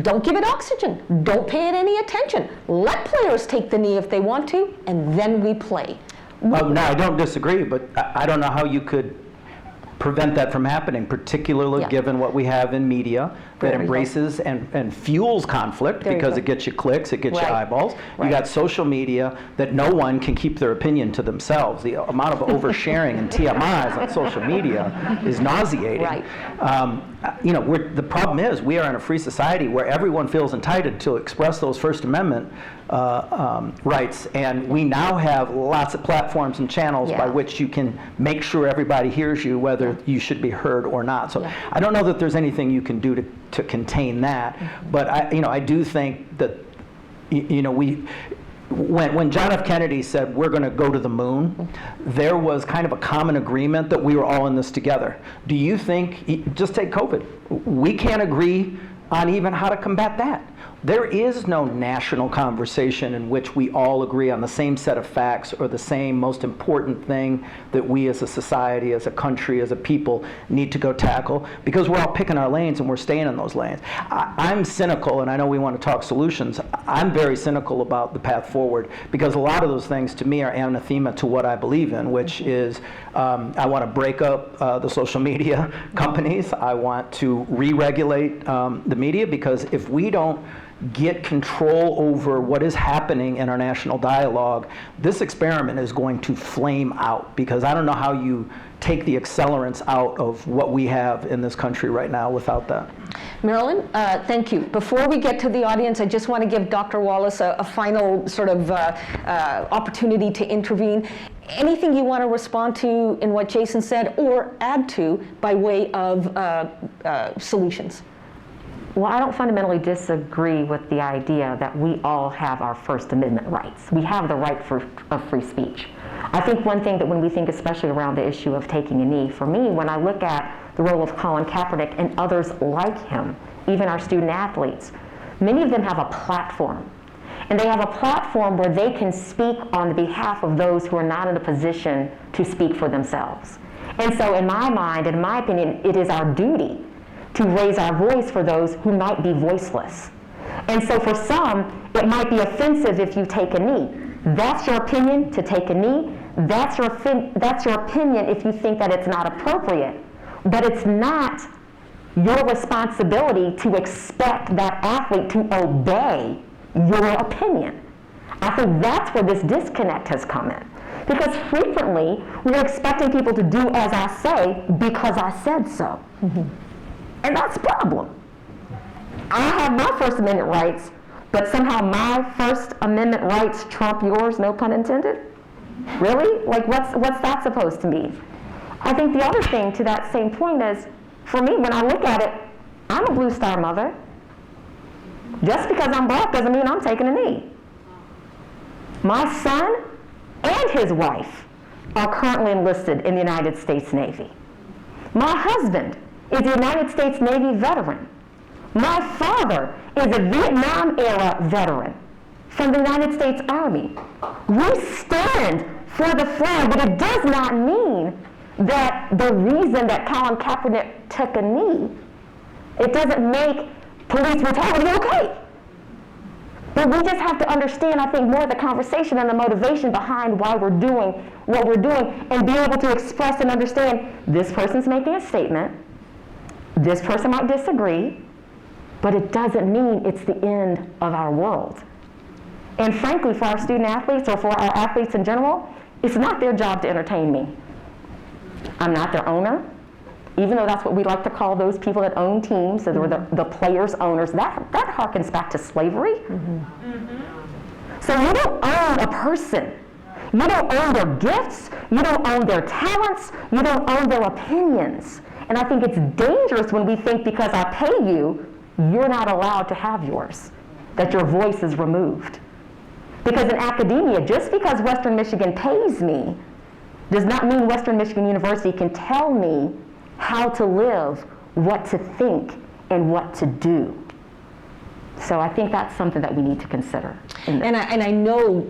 Don't give it oxygen. Don't pay it any attention. Let players take the knee if they want to, and then we play. No, I don't disagree, but I don't know how you could prevent that from happening, particularly Yeah. given what we have in media that There you go. embraces and fuels conflict There you because go. it gets you clicks, it gets you Right. eyeballs. You Right. got social media that no one can keep their opinion to themselves. The amount of oversharing and TMIs on social media is nauseating. Right. The problem is we are in a free society where everyone feels entitled to express those First Amendment rights, and we now have lots of platforms and channels by Yeah. which you can make sure everybody hears you, whether you should be heard or not. So Yeah. I don't know that there's anything you can do to contain that, but I do think that when John F. Kennedy said we're going to go to the moon, there was kind of a common agreement that we were all in this together. Do you think, just take COVID, we can't agree on even how to combat that? There is no national conversation in which we all agree on the same set of facts or the same most important thing that we as a society, as a country, as a people need to go tackle, because we're all picking our lanes and we're staying in those lanes. I'm cynical, and I know we want to talk solutions. I'm very cynical about the path forward, because a lot of those things to me are anathema to what I believe in, which is I want to break up the social media companies. I want to re-regulate the media, because if we don't get control over what is happening in our national dialogue, this experiment is going to flame out, because I don't know how you take the accelerants out of what we have in this country right now without that. Marilyn, thank you. Before we get to the audience, I just want to give Dr. Wallace a final sort of opportunity to intervene. Anything you want to respond to in what Jason said, or add to by way of solutions? Well, I don't fundamentally disagree with the idea that we all have our First Amendment rights. We have the right of free speech. I think one thing that when we think especially around the issue of taking a knee, for me, when I look at the role of Colin Kaepernick and others like him, even our student athletes, many of them have a platform. And they have a platform where they can speak on behalf of those who are not in a position to speak for themselves. And so in my mind, in my opinion, it is our duty to raise our voice for those who might be voiceless. And so for some, it might be offensive if you take a knee. That's your opinion, to take a knee. That's your opinion if you think that it's not appropriate. But it's not your responsibility to expect that athlete to obey your opinion. I think that's where this disconnect has come in. Because frequently, we're expecting people to do as I say because I said so. Mm-hmm. And that's a problem. I have my First Amendment rights, but somehow my First Amendment rights trump yours, no pun intended? Really? Like, what's that supposed to mean? I think the other thing to that same point is, for me, when I look at it, I'm a Blue Star mother. Just because I'm black doesn't mean I'm taking a knee. My son and his wife are currently enlisted in the United States Navy. My husband is a United States Navy veteran. My father is a Vietnam-era veteran from the United States Army. We stand for the flag, but it does not mean that the reason that Colin Kaepernick took a knee, it doesn't make police brutality okay. But we just have to understand, I think, more of the conversation and the motivation behind why we're doing what we're doing, and be able to express and understand this person's making a statement. This person might disagree, but it doesn't mean it's the end of our world. And frankly, for our student athletes, or for our athletes in general, it's not their job to entertain me. I'm not their owner, even though that's what we like to call those people that own teams, or the players' owners. That harkens back to slavery. Mm-hmm. Mm-hmm. So you don't own a person. You don't own their gifts. You don't own their talents. You don't own their opinions. And I think it's dangerous when we think because I pay you, you're not allowed to have yours, that your voice is removed. Because in academia, just because Western Michigan pays me does not mean Western Michigan University can tell me how to live, what to think, and what to do. So I think that's something that we need to consider. And I know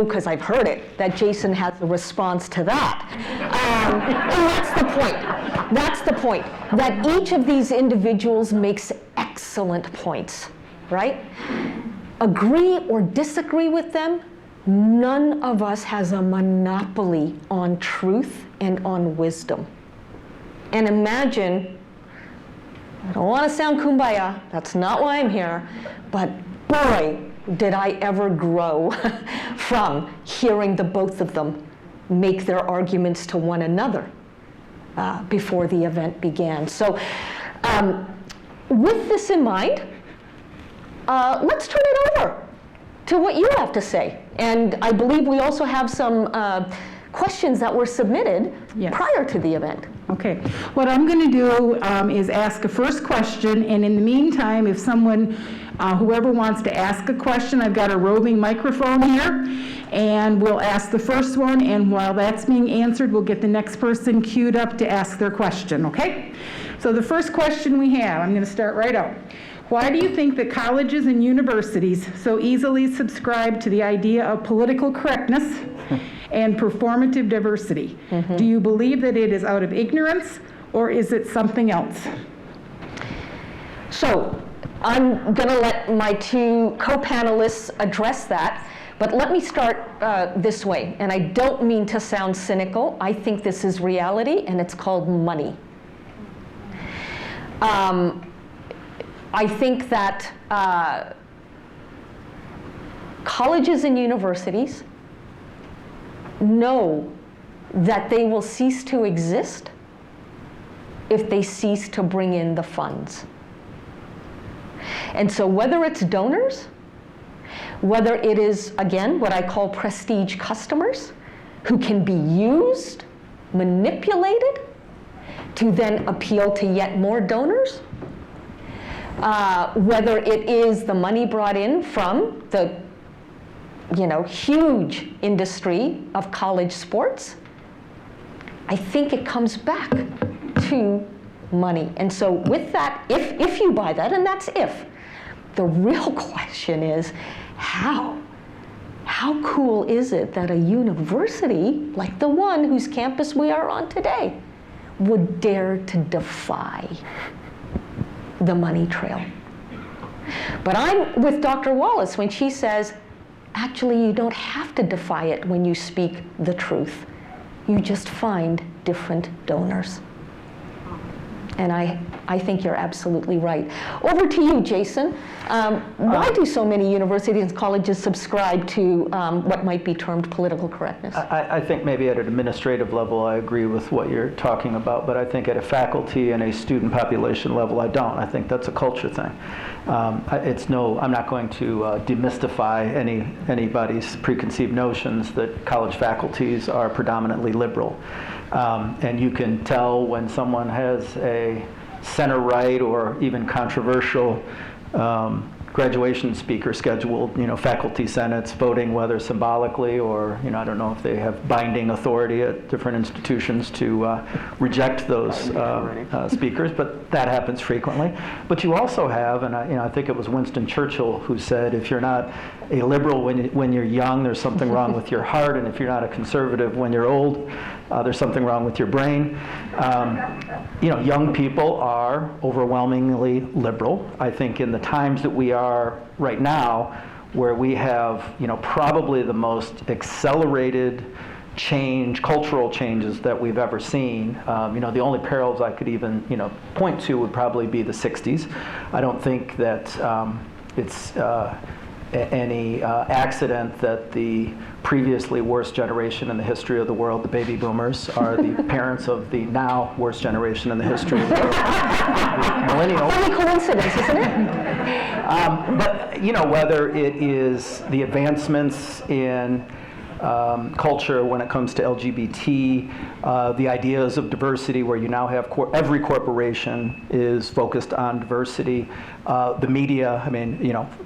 because I've heard it, that Jason has a response to that. And that's the point. That's the point. That each of these individuals makes excellent points. right? Agree or disagree with them, none of us has a monopoly on truth and on wisdom. And imagine, I don't want to sound kumbaya, that's not why I'm here, but boy, did I ever grow from hearing the both of them make their arguments to one another before the event began. So with this in mind, let's turn it over to what you have to say. And I believe we also have some questions that were submitted prior to the event. Okay. What I'm going to do is ask a first question, and in the meantime, if someone, whoever wants to ask a question, I've got a roving microphone here, and we'll ask the first one, and while that's being answered, we'll get the next person queued up to ask their question, okay? So the first question we have, I'm going to start right out. Why do you think that colleges and universities so easily subscribe to the idea of political correctness and performative diversity? Do you believe that it is out of ignorance, or is it something else? So I'm going to let my two co-panelists address that, but let me start this way, and I don't mean to sound cynical. I think this is reality, and it's called money. I think that colleges and universities know that they will cease to exist if they cease to bring in the funds. And so whether it's donors, whether it is, again, what I call prestige customers, who can be used, manipulated, to then appeal to yet more donors, whether it is the money brought in from the huge industry of college sports, I think it comes back to money. And so with that, if you buy that, and that's if, the real question is how cool is it that a university like the one whose campus we are on today would dare to defy the money trail? But I'm with Dr. Wallace when she says, actually, you don't have to defy it when you speak the truth. You just find different donors. And I think you're absolutely right. Over to you, Jason. Why do so many universities and colleges subscribe to what might be termed political correctness? I think maybe at an administrative level I agree with what you're talking about, but I think at a faculty and a student population level I don't. I think that's a culture thing. I'm not going to demystify anybody's preconceived notions that college faculties are predominantly liberal. And you can tell when someone has a center-right or even controversial graduation speaker scheduled, faculty senates voting whether symbolically or, I don't know if they have binding authority at different institutions to reject those speakers, but that happens frequently. But you also have, and I think it was Winston Churchill who said, if you're not a liberal when you're young, there's something wrong with your heart, and if you're not a conservative when you're old, there's something wrong with your brain. Young people are overwhelmingly liberal. I think in the times that we are right now, where we have, probably the most accelerated change, cultural changes that we've ever seen. The only parallels I could even, point to would probably be the 60s. I don't think that it's any accident that the previously worst generation in the history of the world, the baby boomers, are the parents of the now worst generation in the history of the world, the millennials. Funny coincidence, isn't it? But whether it is the advancements in culture when it comes to LGBT, the ideas of diversity where you now have every corporation is focused on diversity, the media,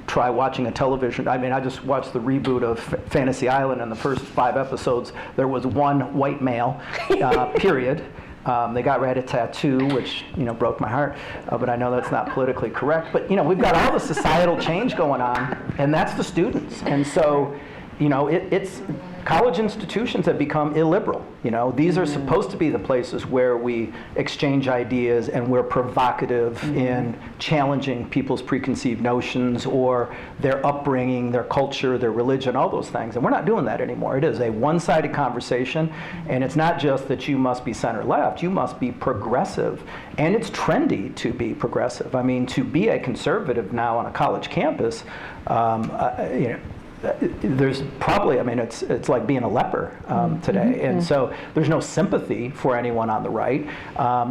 try watching a television. I just watched the reboot of Fantasy Island, and the first 5 episodes, there was one white male, period. They got rat-a-tat-too, which broke my heart, but I know that's not politically correct. But we've got all the societal change going on, and that's the students. And so it's college institutions have become illiberal. These are supposed to be the places where we exchange ideas and we're provocative in challenging people's preconceived notions or their upbringing, their culture, their religion, all those things. And we're not doing that anymore. It is a one-sided conversation, and it's not just that you must be center-left, you must be progressive. And it's trendy to be progressive. I mean, to be a conservative now on a college campus, there's probably, it's like being a leper today. And so there's no sympathy for anyone on the right.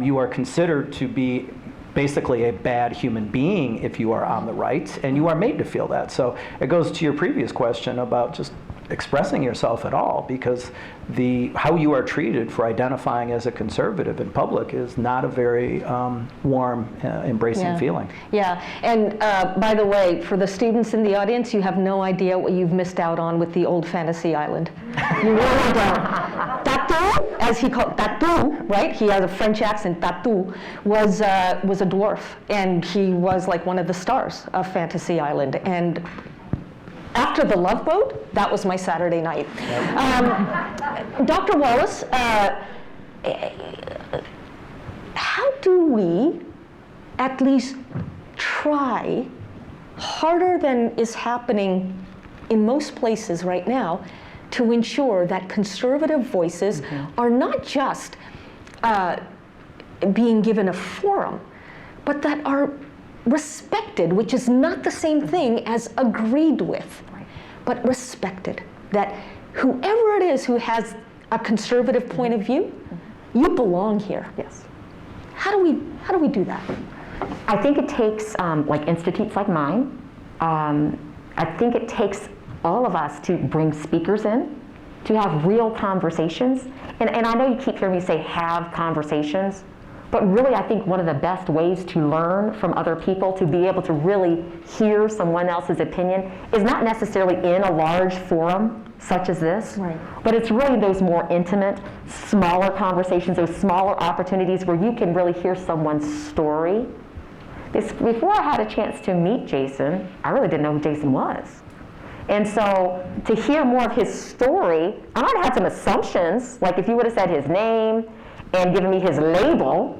You are considered to be basically a bad human being if you are on the right, and you are made to feel that. So it goes to your previous question about just expressing yourself at all, because how you are treated for identifying as a conservative in public is not a very warm, embracing feeling. Yeah, and by the way, for the students in the audience, you have no idea what you've missed out on with the old fantasy island. You really don't. Tatu, as he called Tatu, right? He has a French accent. Tatu was a dwarf, and he was like one of the stars of Fantasy Island. And after the Love Boat, that was my Saturday night. Dr. Wallace, how do we at least try harder than is happening in most places right now to ensure that conservative voices are not just being given a forum, but that are respected, which is not the same thing as agreed with, but respected. That whoever it is who has a conservative point of view, you belong here. Yes. How do we do that? I think it takes like institutes like mine. I think it takes all of us to bring speakers in, to have real conversations. And I know you keep hearing me say have conversations, but really I think one of the best ways to learn from other people, to be able to really hear someone else's opinion, is not necessarily in a large forum such as this, but it's really those more intimate, smaller conversations, those smaller opportunities where you can really hear someone's story. Before I had a chance to meet Jason, I really didn't know who Jason was. And so to hear more of his story, I might have had some assumptions, like if you would have said his name and given me his label,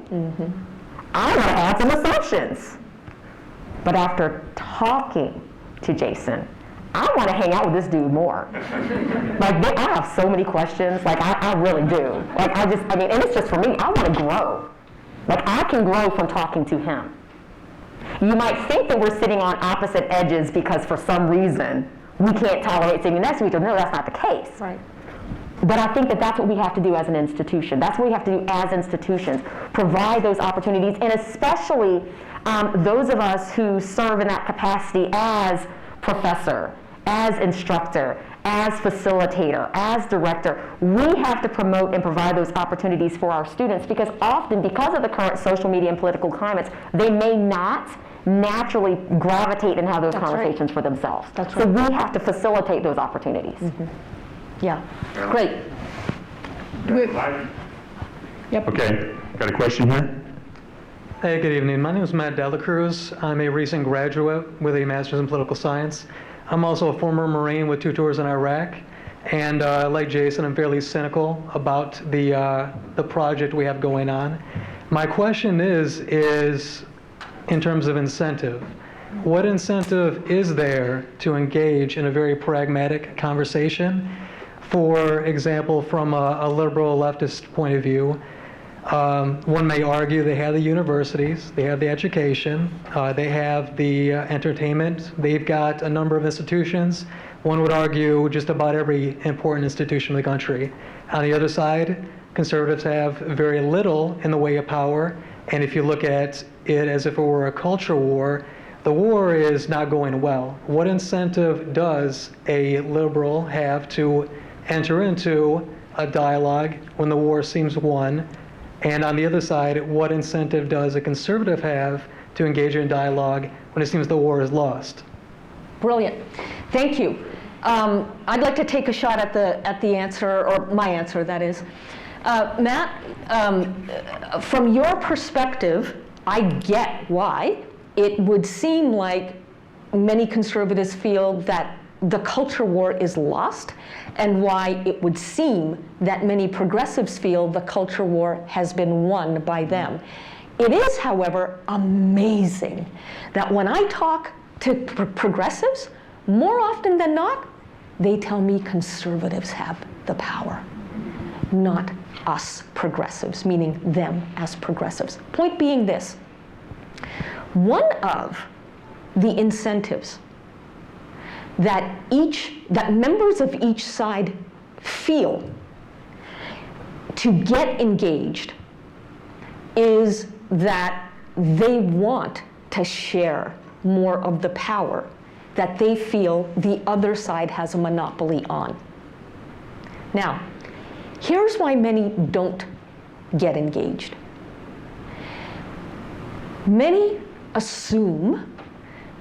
I might have had some assumptions. But after talking to Jason, I want to hang out with this dude more. Like, I have so many questions, like I really do. Like and it's just for me, I want to grow. Like I can grow from talking to him. You might think that we're sitting on opposite edges because for some reason we can't tolerate sitting next to each other. No, that's not the case. Right. But I think that that's what we have to do as an institution. That's what we have to do as institutions, provide those opportunities, and especially those of us who serve in that capacity as professor, as instructor, as facilitator, as director. We have to promote and provide those opportunities for our students, because often, because of the current social media and political climates, they may not naturally gravitate and have those conversations for themselves. So we have to facilitate those opportunities. Yeah, great. Okay, got a question here? Hey, good evening. My name is Matt Delacruz. I'm a recent graduate with a master's in political science. I'm also a former Marine with 2 tours in Iraq. And like Jason, I'm fairly cynical about the project we have going on. My question is in terms of incentive. What incentive is there to engage in a very pragmatic conversation? For example, from a liberal leftist point of view, one may argue they have the universities, they have the education, they have the entertainment, they've got a number of institutions. One would argue just about every important institution in the country. On the other side, conservatives have very little in the way of power, and if you look at it as if it were a culture war, the war is not going well. What incentive does a liberal have to enter into a dialogue when the war seems won? And on the other side, what incentive does a conservative have to engage in dialogue when it seems the war is lost? Brilliant. Thank you. I'd like to take a shot at the answer, or my answer, that is. Matt, from your perspective, I get why it would seem like many conservatives feel that the culture war is lost and why it would seem that many progressives feel the culture war has been won by them. It is, however, amazing that when I talk to progressives, more often than not, they tell me conservatives have the power, not us progressives, meaning them as progressives. Point being this, one of the incentives that members of each side feel to get engaged is that they want to share more of the power that they feel the other side has a monopoly on. Now, here's why many don't get engaged. Many assume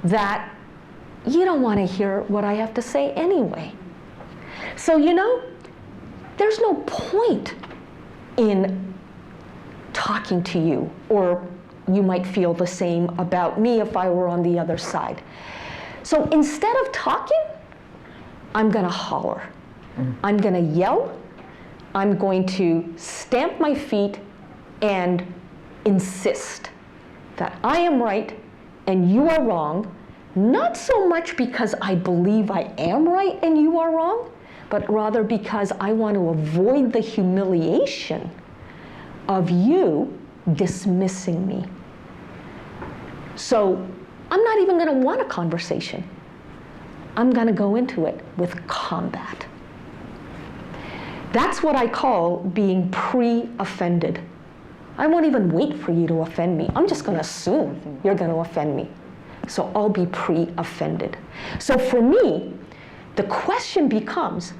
that you don't want to hear what I have to say anyway. So, there's no point in talking to you, or you might feel the same about me if I were on the other side. So instead of talking, I'm going to holler. I'm going to yell. I'm going to stamp my feet and insist that I am right and you are wrong, not so much because I believe I am right and you are wrong, but rather because I want to avoid the humiliation of you dismissing me. So I'm not even going to want a conversation. I'm going to go into it with combat. That's what I call being pre-offended. I won't even wait for you to offend me. I'm just going to assume you're going to offend me. So I'll be pre-offended. So for me, the question becomes,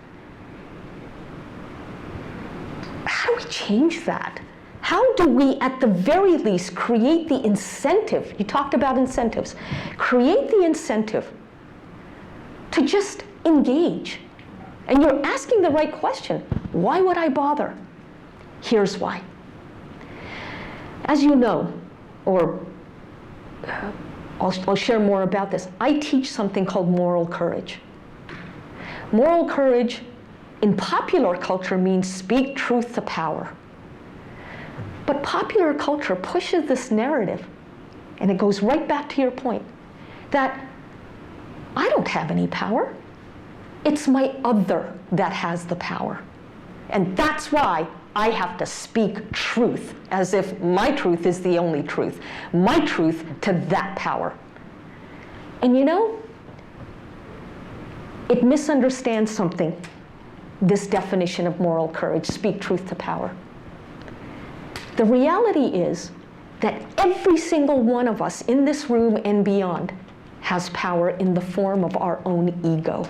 how do we change that? How do we, at the very least, create the incentive? You talked about incentives. Create the incentive to just engage. And you're asking the right question. Why would I bother? Here's why. As you know, or I'll share more about this, I teach something called moral courage. Moral courage in popular culture means speak truth to power. But popular culture pushes this narrative, and it goes right back to your point, that I don't have any power. It's my other that has the power. And that's why I have to speak truth, as if my truth is the only truth. My truth to that power. And it misunderstands something, this definition of moral courage, speak truth to power. The reality is that every single one of us in this room and beyond has power in the form of our own ego.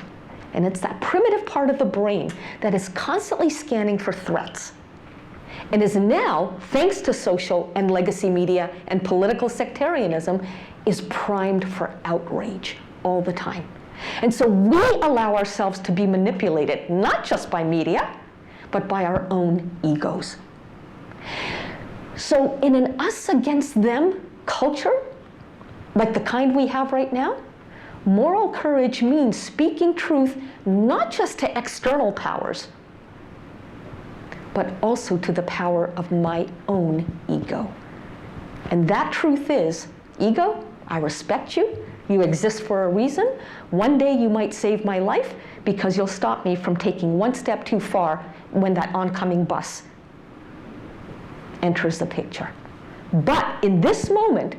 And it's that primitive part of the brain that is constantly scanning for threats and is now, thanks to social and legacy media and political sectarianism, is primed for outrage all the time. And so we allow ourselves to be manipulated, not just by media, but by our own egos. So in an us against them culture, like the kind we have right now, moral courage means speaking truth not just to external powers, but also to the power of my own ego. And that truth is, ego, I respect you. You exist for a reason. One day you might save my life because you'll stop me from taking one step too far when that oncoming bus enters the picture. But in this moment,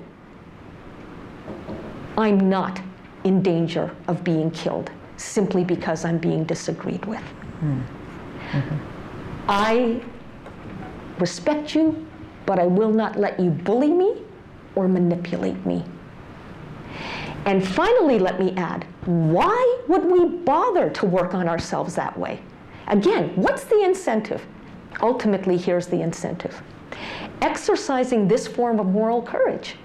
I'm not in danger of being killed simply because I'm being disagreed with. Mm-hmm. I respect you, but I will not let you bully me or manipulate me. And finally, let me add, why would we bother to work on ourselves that way? Again, what's the incentive? Ultimately, here's the incentive. Exercising this form of moral courage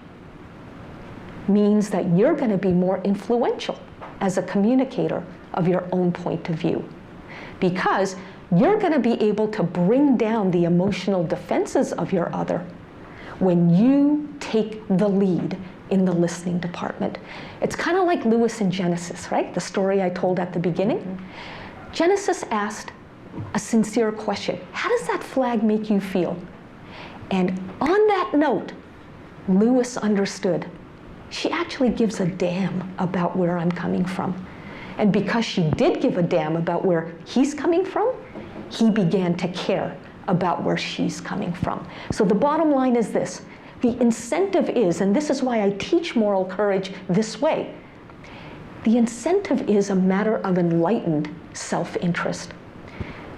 means that you're going to be more influential as a communicator of your own point of view, because you're going to be able to bring down the emotional defenses of your other when you take the lead in the listening department. It's kind of like Lewis in Genesis, right? The story I told at the beginning. Genesis asked a sincere question. How does that flag make you feel? And on that note, Lewis understood. She actually gives a damn about where I'm coming from. And because she did give a damn about where he's coming from, he began to care about where she's coming from. So the bottom line is this. The incentive is, and this is why I teach moral courage this way, the incentive is a matter of enlightened self-interest.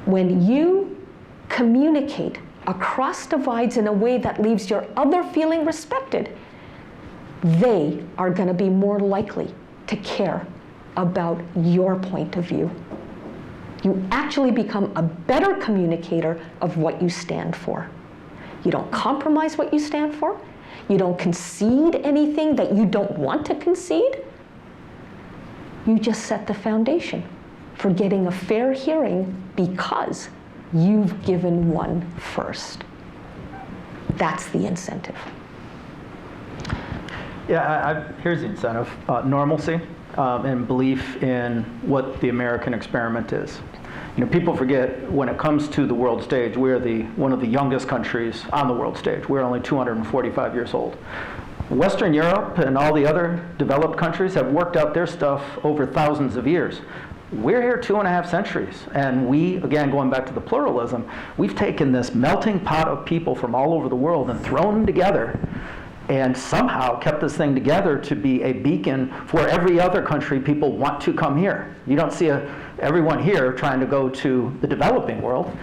When you communicate across divides in a way that leaves your other feeling respected, they are going to be more likely to care about your point of view. You actually become a better communicator of what you stand for. You don't compromise what you stand for. You don't concede anything that you don't want to concede. You just set the foundation for getting a fair hearing because you've given one first. That's the incentive. Yeah, here's the incentive. Normalcy and belief in what the American experiment is. You know, people forget when it comes to the world stage, we're one of the youngest countries on the world stage. We're only 245 years old. Western Europe and all the other developed countries have worked out their stuff over thousands of years. We're here 2.5 centuries, and we, again, going back to the pluralism, we've taken this melting pot of people from all over the world and thrown them together and somehow kept this thing together to be a beacon for every other country people want to come here. You don't see everyone here trying to go to the developing world.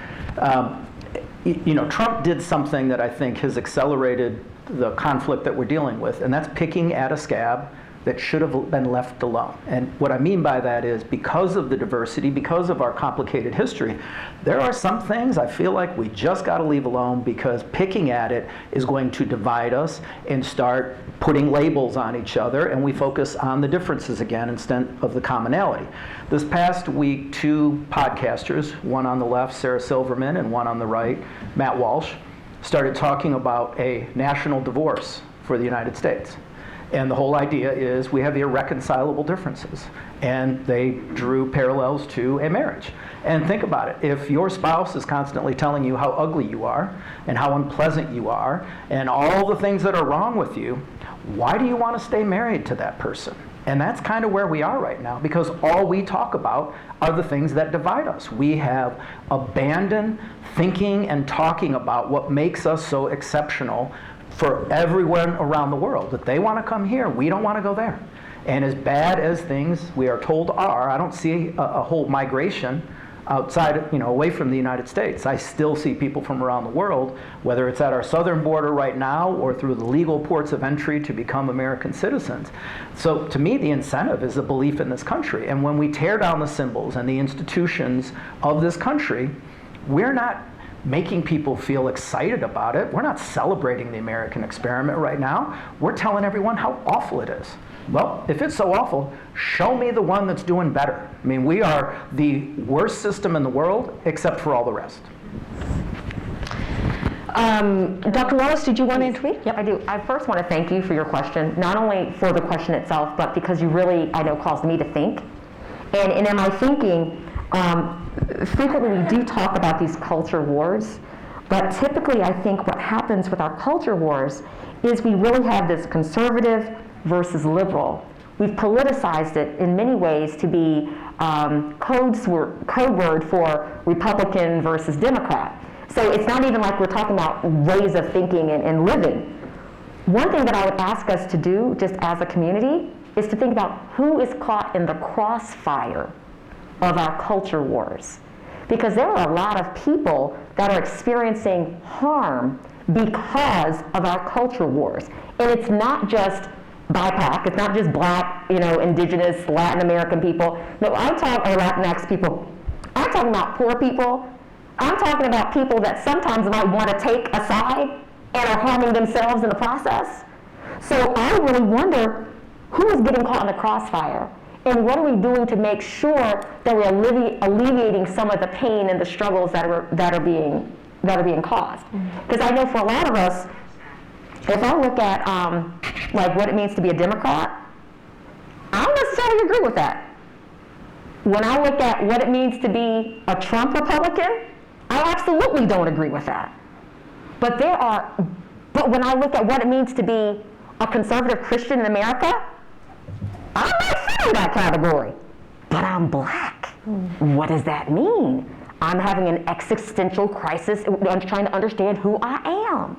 You know, Trump did something that I think has accelerated the conflict that we're dealing with, and that's picking at a scab that should have been left alone. And what I mean by that is because of the diversity, because of our complicated history, there are some things I feel like we just got to leave alone because picking at it is going to divide us and start putting labels on each other, and we focus on the differences again instead of the commonality. This past week, 2 podcasters, one on the left, Sarah Silverman, and one on the right, Matt Walsh, started talking about a national divorce for the United States. And the whole idea is we have irreconcilable differences. And they drew parallels to a marriage. And think about it. If your spouse is constantly telling you how ugly you are and how unpleasant you are and all the things that are wrong with you, why do you want to stay married to that person? And that's kind of where we are right now because all we talk about are the things that divide us. We have abandoned thinking and talking about what makes us so exceptional for everyone around the world, that they want to come here, we don't want to go there. And as bad as things we are told are, I don't see a whole migration outside, away from the United States. I still see people from around the world, whether it's at our southern border right now or through the legal ports of entry to become American citizens. So to me, the incentive is a belief in this country. And when we tear down the symbols and the institutions of this country, we're not making people feel excited about it. We're not celebrating the American experiment right now. We're telling everyone how awful it is. Well, if it's so awful, show me the one that's doing better. I mean, we are the worst system in the world, except for all the rest. Dr. Wallace, did you want to intervene? Yep, I do. I first want to thank you for your question, not only for the question itself, but because you really, I know, caused me to think. And in my thinking, frequently we do talk about these culture wars, but typically I think what happens with our culture wars is we really have this conservative versus liberal. We've politicized it in many ways to be code word for Republican versus Democrat. So it's not even like we're talking about ways of thinking and living. One thing that I would ask us to do, just as a community, is to think about who is caught in the crossfire of our culture wars. Because there are a lot of people that are experiencing harm because of our culture wars. And it's not just BIPOC, it's not just Black, Indigenous, Latin American people. No, I'm talking, or Latinx people. I'm talking about poor people. I'm talking about people that sometimes might want to take a side and are harming themselves in the process. So I really wonder who is getting caught in the crossfire, and what are we doing to make sure that we're alleviating some of the pain and the struggles that are being caused? Because I know for a lot of us, If I look at like what it means to be a Democrat, I don't necessarily agree with that. When I look at what it means to be a Trump Republican, I absolutely don't agree with that. But when I look at what it means to be a conservative Christian in America, I'm not fitting that category. But I'm black. What does that mean? I'm having an existential crisis. I'm trying to understand who I am.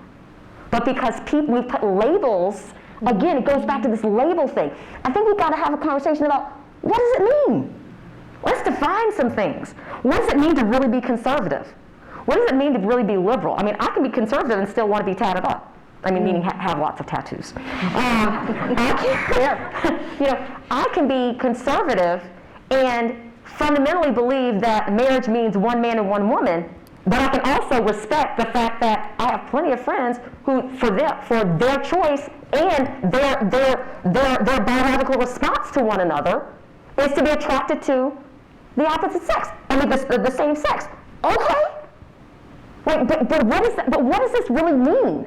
But because we put labels, again, it goes back to this label thing. I think we've got to have a conversation about what does it mean? Let's define some things. What does it mean to really be conservative? What does it mean to really be liberal? I mean, I can be conservative and still want to be tatted up. I mean, meaning have lots of tattoos. I can be conservative and fundamentally believe that marriage means one man and one woman, but I can also respect the fact that I have plenty of friends who, for their choice and their biological response to one another, is to be attracted to the opposite sex. I mean, the same sex. Okay. Wait, but what does this really mean?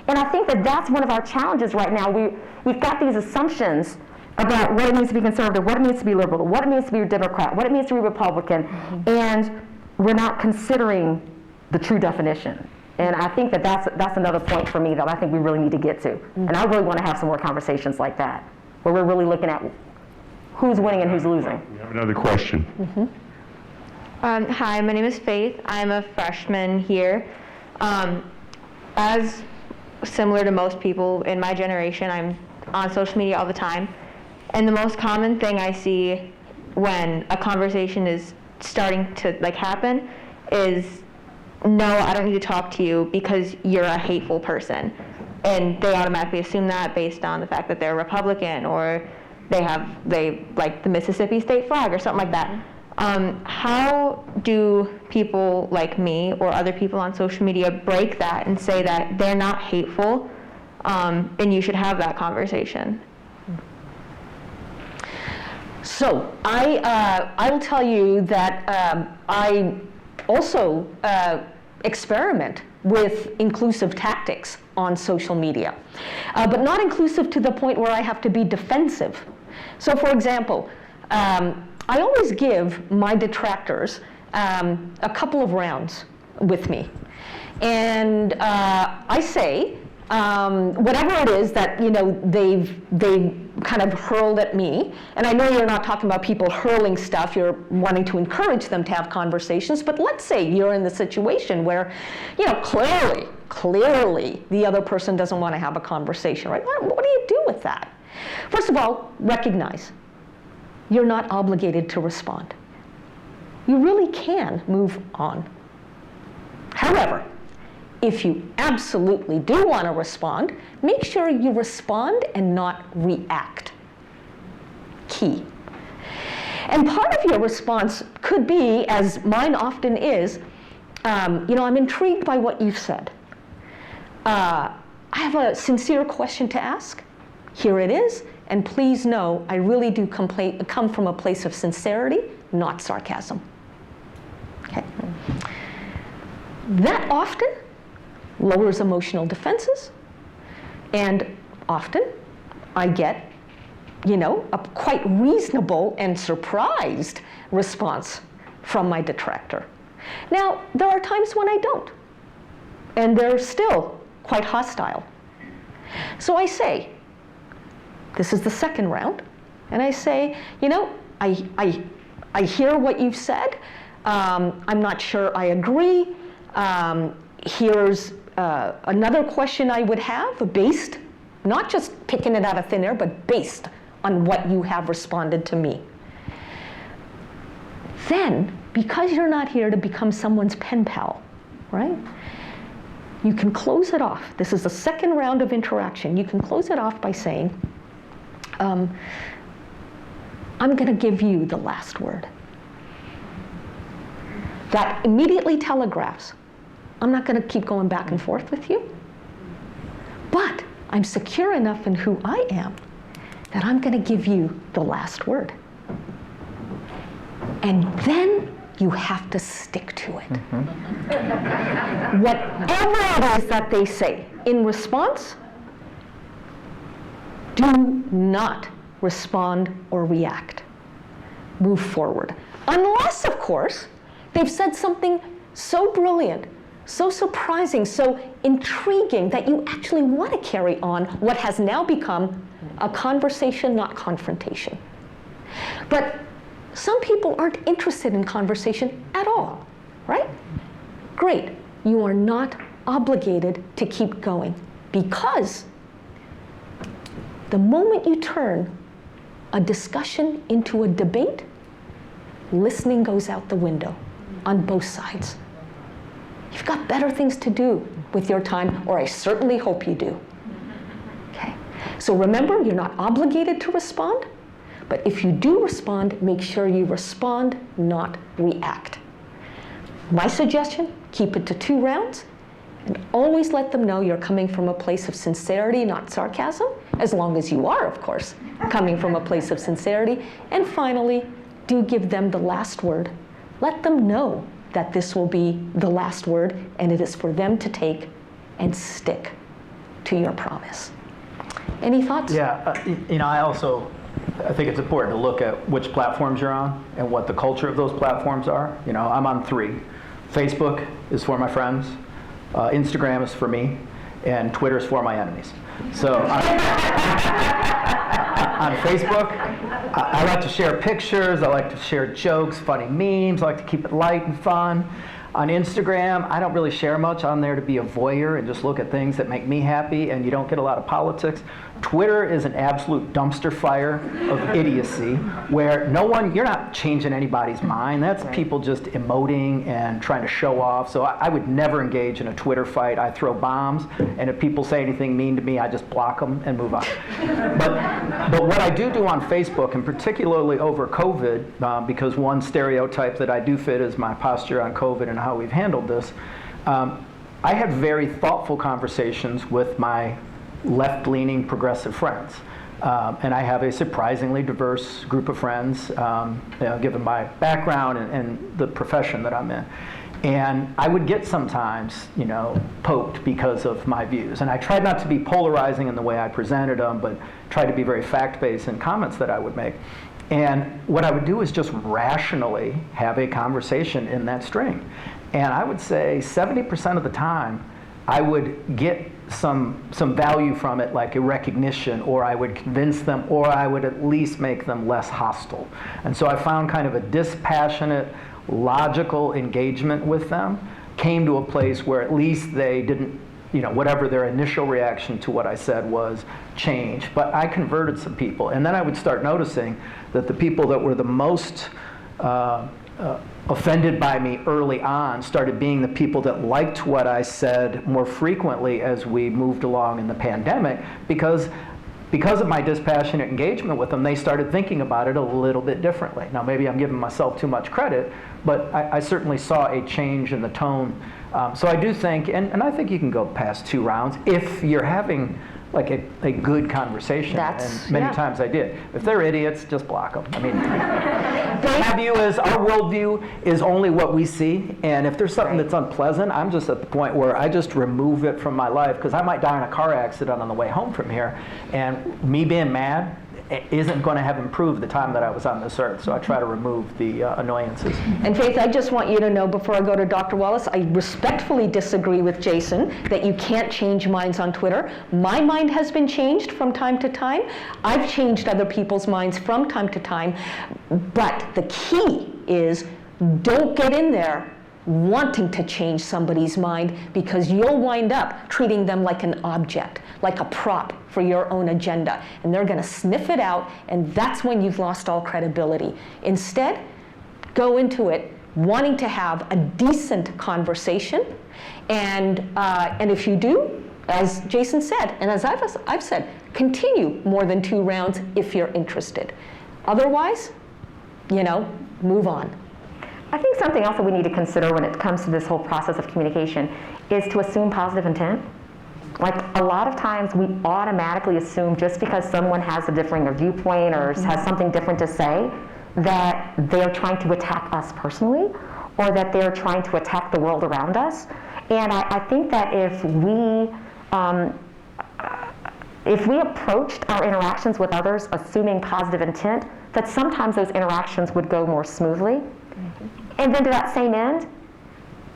And I think that that's one of our challenges right now. We've got these assumptions about what it means to be conservative, what it means to be liberal, what it means to be a Democrat, what it means to be Republican, and we're not considering the true definition. And I think that that's another point for me that I think we really need to get to. And I really want to have some more conversations like that, where we're really looking at who's winning and who's losing. We have another question. Hi, my name is Faith. I'm a freshman here. As similar to most people in my generation, I'm on social media all the time. And the most common thing I see when a conversation is starting to happen is, no, I don't need to talk to you because you're a hateful person. And they automatically assume that based on the fact that they're Republican or they like the Mississippi state flag or something like that. How do people like me or other people on social media break that and say that they're not hateful and you should have that conversation? So I will tell you that I also experiment with inclusive tactics on social media, but not inclusive to the point where I have to be defensive. So for example, I always give my detractors a couple of rounds with me. And I say, whatever it is that they've kind of hurled at me, and I know you're not talking about people hurling stuff, you're wanting to encourage them to have conversations, but let's say you're in the situation where, clearly the other person doesn't want to have a conversation, right? What do you do with that? First of all, recognize you're not obligated to respond. You really can move on. However, if you absolutely do want to respond, make sure you respond and not react. Key. And part of your response could be, as mine often is, I'm intrigued by what you've said. I have a sincere question to ask. Here it is. And please know, I really do come from a place of sincerity, not sarcasm. Okay. That often lowers emotional defenses, and often I get, a quite reasonable and surprised response from my detractor. Now, there are times when I don't, and they're still quite hostile. So I say, this is the second round, and I say, I hear what you've said. I'm not sure I agree. Here's another question I would have, based, not just picking it out of thin air, but based on what you have responded to me. Then, because you're not here to become someone's pen pal, right? You can close it off. This is the second round of interaction. You can close it off by saying, I'm going to give you the last word. That immediately telegraphs, I'm not going to keep going back and forth with you, but I'm secure enough in who I am that I'm going to give you the last word. And then you have to stick to it. Whatever it is that they say in response, Do not respond or react. Move forward. Unless, of course, they've said something so brilliant, so surprising, so intriguing that you actually want to carry on what has now become a conversation, not confrontation. But some people aren't interested in conversation at all, right? Great. You are not obligated to keep going, because the moment you turn a discussion into a debate, listening goes out the window on both sides. You've got better things to do with your time, or I certainly hope you do. Okay? So remember, you're not obligated to respond, but if you do respond, make sure you respond, not react. My suggestion, keep it to 2 rounds, and always let them know you're coming from a place of sincerity, not sarcasm, as long as you are, of course, coming from a place of sincerity. And finally, do give them the last word. Let them know that this will be the last word, and it is for them to take and stick to your promise. Any thoughts? Yeah, I think it's important to look at which platforms you're on and what the culture of those platforms are. I'm on 3. Facebook is for my friends, Instagram is for me, and Twitter is for my enemies. So on Facebook, I like to share pictures, I like to share jokes, funny memes, I like to keep it light and fun. On Instagram, I don't really share much on there to be a voyeur and just look at things that make me happy, and you don't get a lot of politics. Twitter is an absolute dumpster fire of idiocy where you're not changing anybody's mind. That's people just emoting and trying to show off. So I would never engage in a Twitter fight. I throw bombs, and if people say anything mean to me, I just block them and move on. But what I do on Facebook, and particularly over COVID, because one stereotype that I do fit is my posture on COVID and how we've handled this, I have very thoughtful conversations with my left-leaning progressive friends. And I have a surprisingly diverse group of friends, given my background and the profession that I'm in. And I would get sometimes, poked because of my views. And I tried not to be polarizing in the way I presented them, but tried to be very fact-based in comments that I would make. And what I would do is just rationally have a conversation in that string. And I would say 70% of the time, I would get some value from it, like a recognition, or I would convince them, or I would at least make them less hostile. And so I found kind of a dispassionate, logical engagement with them came to a place where at least they didn't, whatever their initial reaction to what I said was, change. But I converted some people. And then I would start noticing that the people that were the most offended by me early on started being the people that liked what I said more frequently as we moved along in the pandemic, because of my dispassionate engagement with them, they started thinking about it a little bit differently. Now, maybe I'm giving myself too much credit, but I certainly saw a change in the tone. So I do think, and I think you can go past 2 rounds if you're having like a good conversation, and many times I did. If they're idiots, just block them. I mean, my view is our worldview is only what we see, and if there's something that's unpleasant, I'm just at the point where I just remove it from my life, because I might die in a car accident on the way home from here, and me being mad isn't going to have improved the time that I was on this earth. So I try to remove the annoyances. And Faith, I just want you to know before I go to Dr. Wallace, I respectfully disagree with Jason that you can't change minds on Twitter. My mind has been changed from time to time. I've changed other people's minds from time to time. But the key is don't get in there wanting to change somebody's mind, because you'll wind up treating them like an object, like a prop for your own agenda. And they're going to sniff it out, and that's when you've lost all credibility. Instead, go into it wanting to have a decent conversation. And if you do, as Jason said, and as I've said, continue more than 2 rounds if you're interested. Otherwise, move on. I think something else that we need to consider when it comes to this whole process of communication is to assume positive intent. Like, a lot of times we automatically assume just because someone has a differing viewpoint or has something different to say that they're trying to attack us personally, or that they're trying to attack the world around us. And I think that if we if we approached our interactions with others assuming positive intent, that sometimes those interactions would go more smoothly. And then to that same end,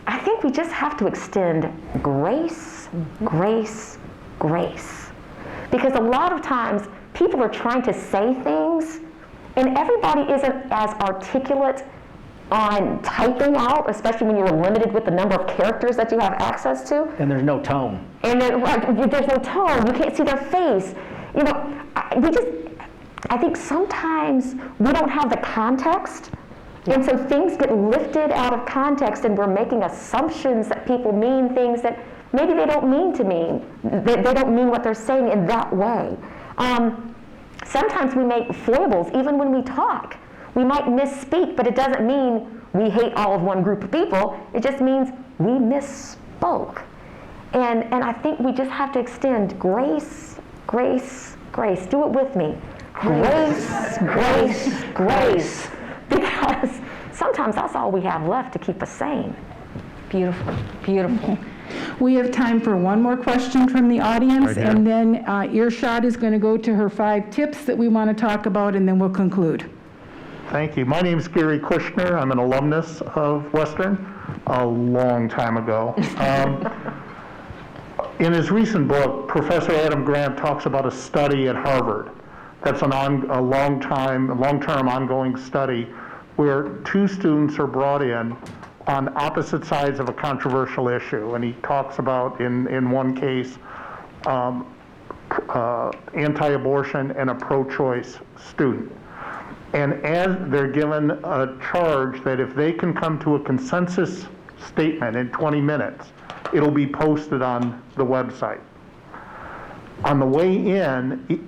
I think we just have to extend grace, grace, grace. Because a lot of times people are trying to say things and everybody isn't as articulate on typing out, especially when you're limited with the number of characters that you have access to. And there's no tone. And then, there's no tone, you can't see their face. You know, I think sometimes we don't have the context, and so things get lifted out of context and we're making assumptions that people mean things that maybe they don't mean to mean. They don't mean what they're saying in that way. Sometimes we make foibles even when we talk. We might misspeak, but it doesn't mean we hate all of one group of people. It just means we misspoke. And I think we just have to extend grace, grace, grace. Do it with me. Grace, grace, grace. Because sometimes that's all we have left to keep us sane. Beautiful, beautiful. Okay. We have time for one more question from the audience, Right here. and then Irshad is going to go to her 5 tips that we want to talk about, and then we'll conclude. Thank you. My name's Gary Kushner. I'm an alumnus of Western a long time ago. In his recent book, Professor Adam Grant talks about a study at Harvard. That's a long-term ongoing study where 2 students are brought in on opposite sides of a controversial issue. And he talks about, in one case, anti-abortion and a pro-choice student. And as they're given a charge that if they can come to a consensus statement in 20 minutes, it'll be posted on the website. On the way in,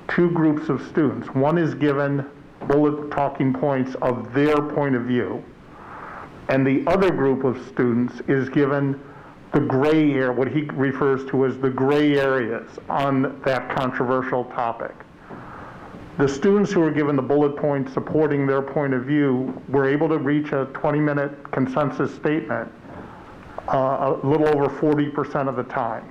2 groups of students. One is given bullet talking points of their point of view, and the other group of students is given the gray area, what he refers to as the gray areas on that controversial topic. The students who were given the bullet points supporting their point of view were able to reach a 20-minute consensus statement a little over 40% of the time.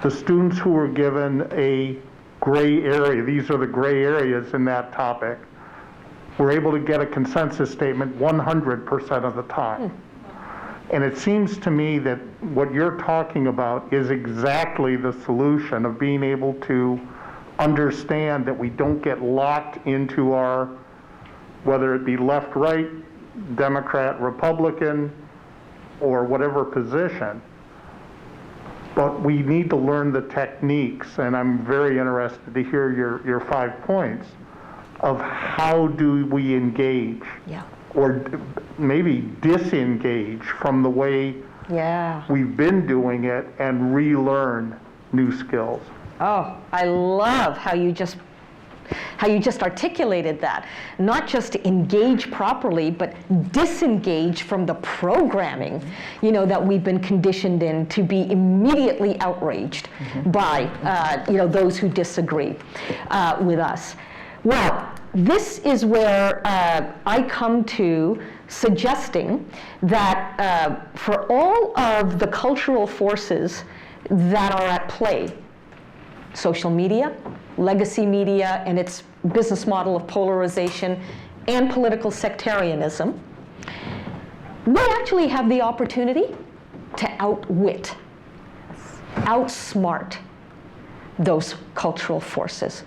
The students who were given a gray area, these are the gray areas in that topic, were able to get a consensus statement 100% of the time. And it seems to me that what you're talking about is exactly the solution of being able to understand that we don't get locked into our, whether it be left, right, Democrat, Republican, or whatever position, but we need to learn the techniques, and I'm very interested to hear your 5 points of how do we engage, or maybe disengage from the way we've been doing it and relearn new skills. Oh, I love how you just articulated that. Not just to engage properly, but disengage from the programming, that we've been conditioned in to be immediately outraged by, those who disagree with us. Well, this is where I come to suggesting that for all of the cultural forces that are at play, social media, legacy media, and its business model of polarization, and political sectarianism, we actually have the opportunity to outwit, outsmart those cultural forces.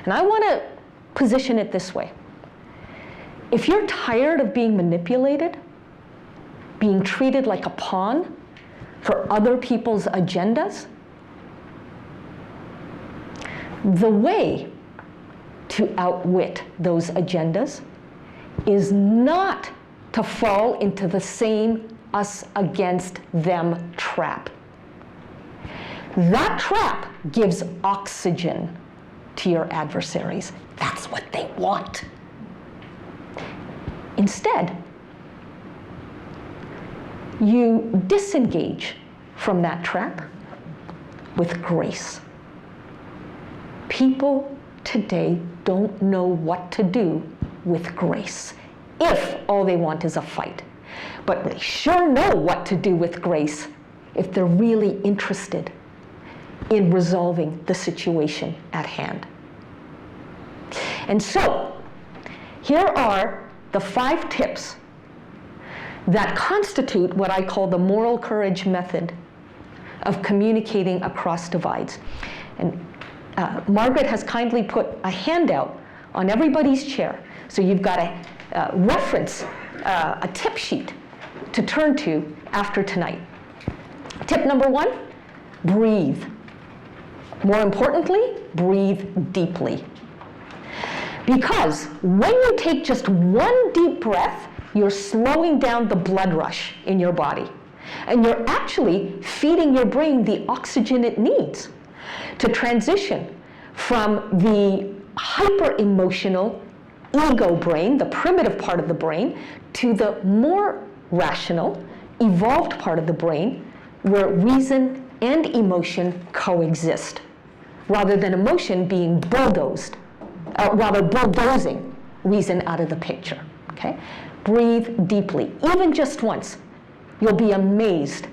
And I want to position it this way. If you're tired of being manipulated, being treated like a pawn for other people's agendas, the way to outwit those agendas is not to fall into the same us against them trap. That trap gives oxygen to your adversaries. That's what they want. Instead, you disengage from that trap with grace. People today don't know what to do with grace if all they want is a fight. But they sure know what to do with grace if they're really interested in resolving the situation at hand. And so, here are the 5 tips that constitute what I call the moral courage method of communicating across divides. And Margaret has kindly put a handout on everybody's chair. So you've got a reference, a tip sheet to turn to after tonight. Tip number 1, breathe. More importantly, breathe deeply. Because when you take just one deep breath, you're slowing down the blood rush in your body. And you're actually feeding your brain the oxygen it needs to transition from the hyper-emotional ego brain, the primitive part of the brain, to the more rational, evolved part of the brain, where reason and emotion coexist, rather than emotion being bulldozing reason out of the picture, okay? Breathe deeply, even just once. You'll be amazed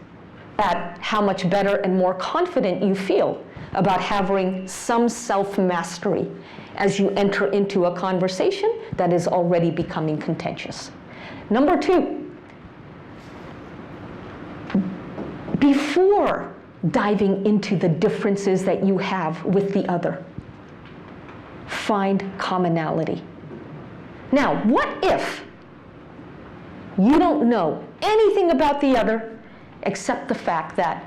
at how much better and more confident you feel about having some self-mastery as you enter into a conversation that is already becoming contentious. Number 2, before diving into the differences that you have with the other, find commonality. Now, what if you don't know anything about the other except the fact that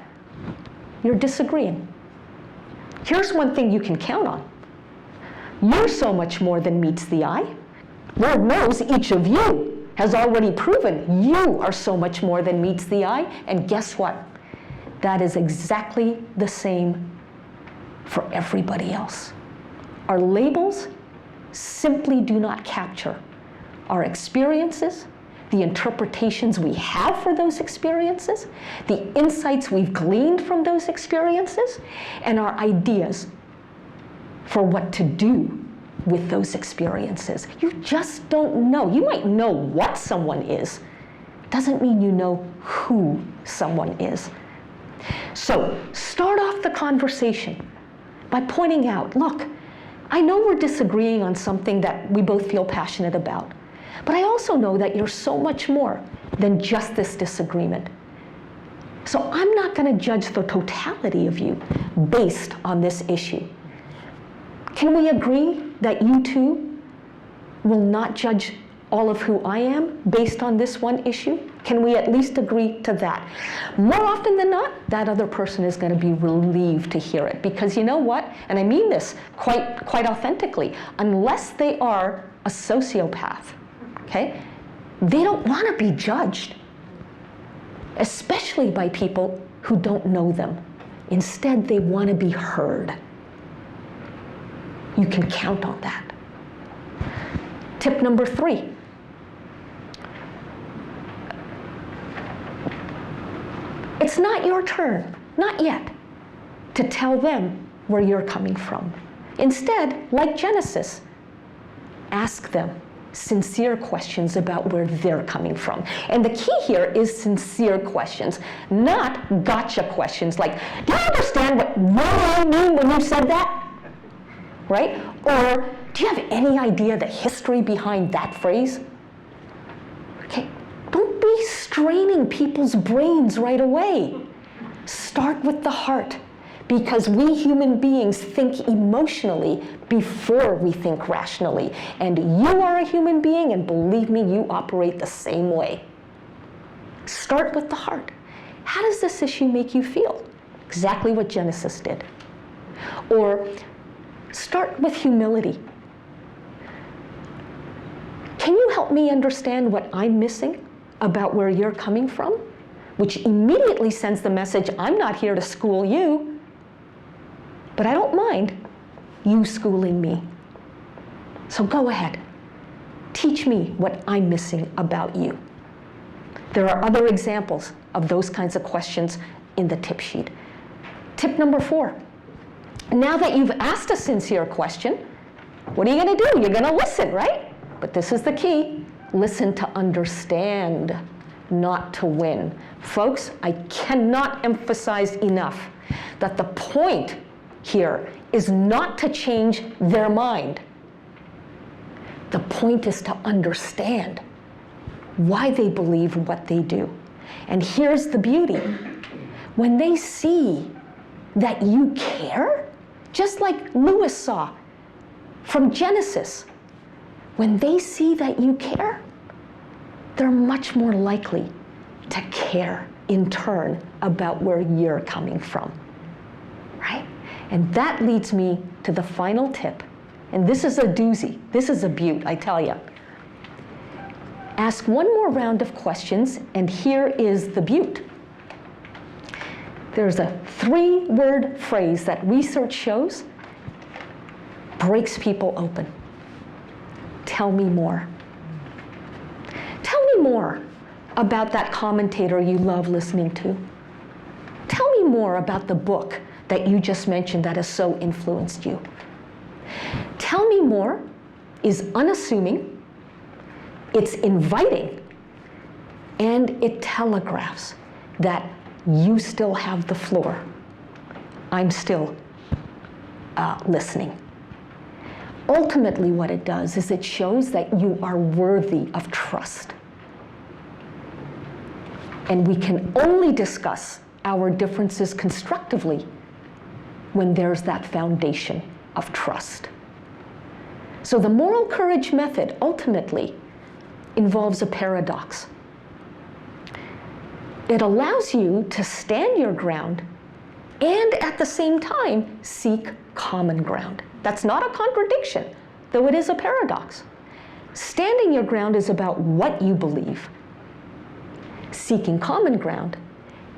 you're disagreeing? Here's one thing you can count on. You're so much more than meets the eye. Lord knows each of you has already proven you are so much more than meets the eye, and guess what? That is exactly the same for everybody else. Our labels simply do not capture our experiences, the interpretations we have for those experiences, the insights we've gleaned from those experiences, and our ideas for what to do with those experiences. You just don't know. You might know what someone is. Doesn't mean you know who someone is. So start off the conversation by pointing out, look, I know we're disagreeing on something that we both feel passionate about, but I also know that you're so much more than just this disagreement. So I'm not going to judge the totality of you based on this issue. Can we agree that you too will not judge all of who I am based on this one issue? Can we at least agree to that? More often than not, that other person is going to be relieved to hear it, because you know what? And I mean this quite authentically. Unless they are a sociopath, okay, they don't want to be judged, especially by people who don't know them. Instead, they want to be heard. You can count on that. Tip number 3. It's not your turn, not yet, to tell them where you're coming from. Instead, like Genesis, ask them sincere questions about where they're coming from. And the key here is sincere questions, not gotcha questions like, do you understand what I mean when you said that? Right? Or, do you have any idea the history behind that phrase? Okay, don't be straining people's brains right away. Start with the heart, because we human beings think emotionally before we think rationally. And you are a human being, and believe me, you operate the same way. Start with the heart. How does this issue make you feel? Exactly what Genesis did. Or start with humility. Can you help me understand what I'm missing about where you're coming from? Which immediately sends the message, I'm not here to school you, but I don't mind you schooling me. So go ahead. Teach me what I'm missing about you. There are other examples of those kinds of questions in the tip sheet. Tip number 4. Now that you've asked a sincere question, what are you going to do? You're going to listen, right? But this is the key. Listen to understand, not to win. Folks, I cannot emphasize enough that the point here is not to change their mind. The point is to understand why they believe what they do. And here's the beauty. When they see that you care, just like Lewis saw from Genesis, when they see that you care, they're much more likely to care in turn about where you're coming from, right? And that leads me to the final tip. And this is a doozy. This is a beaut, I tell you. Ask one more round of questions, and here is the beaut. There's a 3-word phrase that research shows breaks people open. Tell me more. Tell me more about that commentator you love listening to. Tell me more about the book that you just mentioned that has so influenced you. Tell me more is unassuming, it's inviting, and it telegraphs that you still have the floor. I'm still listening. Ultimately, what it does is it shows that you are worthy of trust. And we can only discuss our differences constructively when there's that foundation of trust. So the moral courage method ultimately involves a paradox. It allows you to stand your ground and at the same time seek common ground. That's not a contradiction, though it is a paradox. Standing your ground is about what you believe. Seeking common ground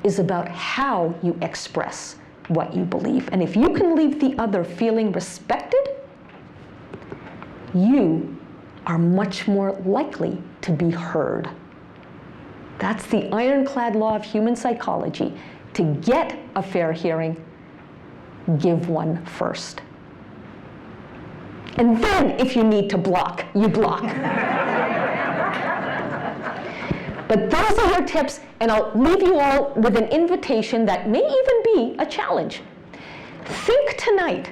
is about how you express what you believe. And if you can leave the other feeling respected, you are much more likely to be heard. That's the ironclad law of human psychology. To get a fair hearing, give one first. And then, if you need to block, you block. But those are your tips, and I'll leave you all with an invitation that may even be a challenge. Think tonight,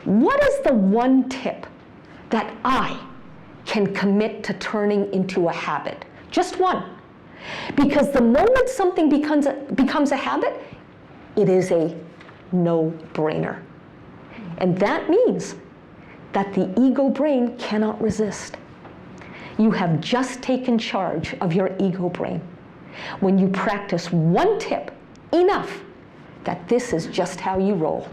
what is the one tip that I can commit to turning into a habit? Just one. Because the moment something becomes a habit, it is a no-brainer. And that means that the ego brain cannot resist. You have just taken charge of your ego brain when you practice one tip enough that this is just how you roll.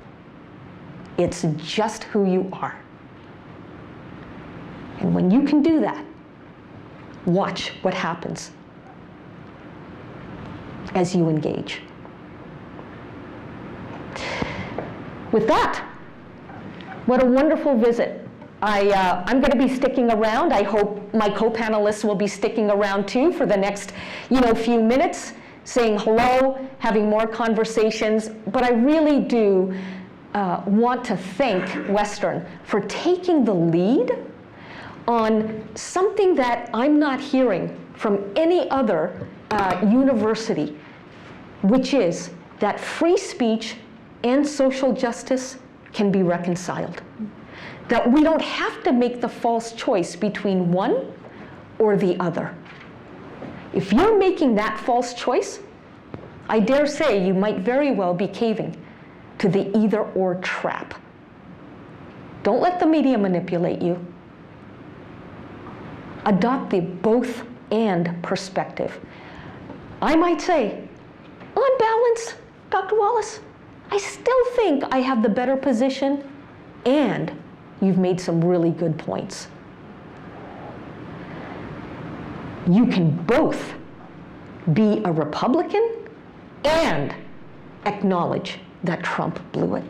It's just who you are. And when you can do that, watch what happens as you engage. With that, what a wonderful visit. I'm going to be sticking around. I hope my co-panelists will be sticking around too for the next, few minutes, saying hello, having more conversations. But I really do want to thank Western for taking the lead on something that I'm not hearing from any other university, which is that free speech and social justice can be reconciled. That we don't have to make the false choice between one or the other. If you're making that false choice, I dare say you might very well be caving to the either-or trap. Don't let the media manipulate you. Adopt the both-and perspective. I might say, on balance, Dr. Wallace, I still think I have the better position, and you've made some really good points. You can both be a Republican and acknowledge that Trump blew it.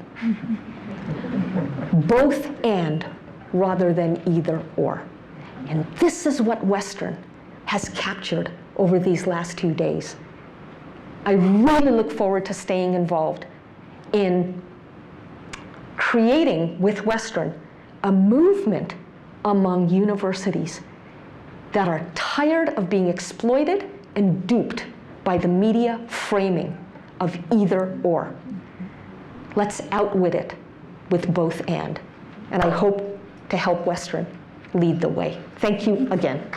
Both and rather than either or. And this is what Western has captured over these last 2 days. I really look forward to staying involved in creating with Western a movement among universities that are tired of being exploited and duped by the media framing of either or. Let's outwit it with both and. And I hope to help Western lead the way. Thank you again.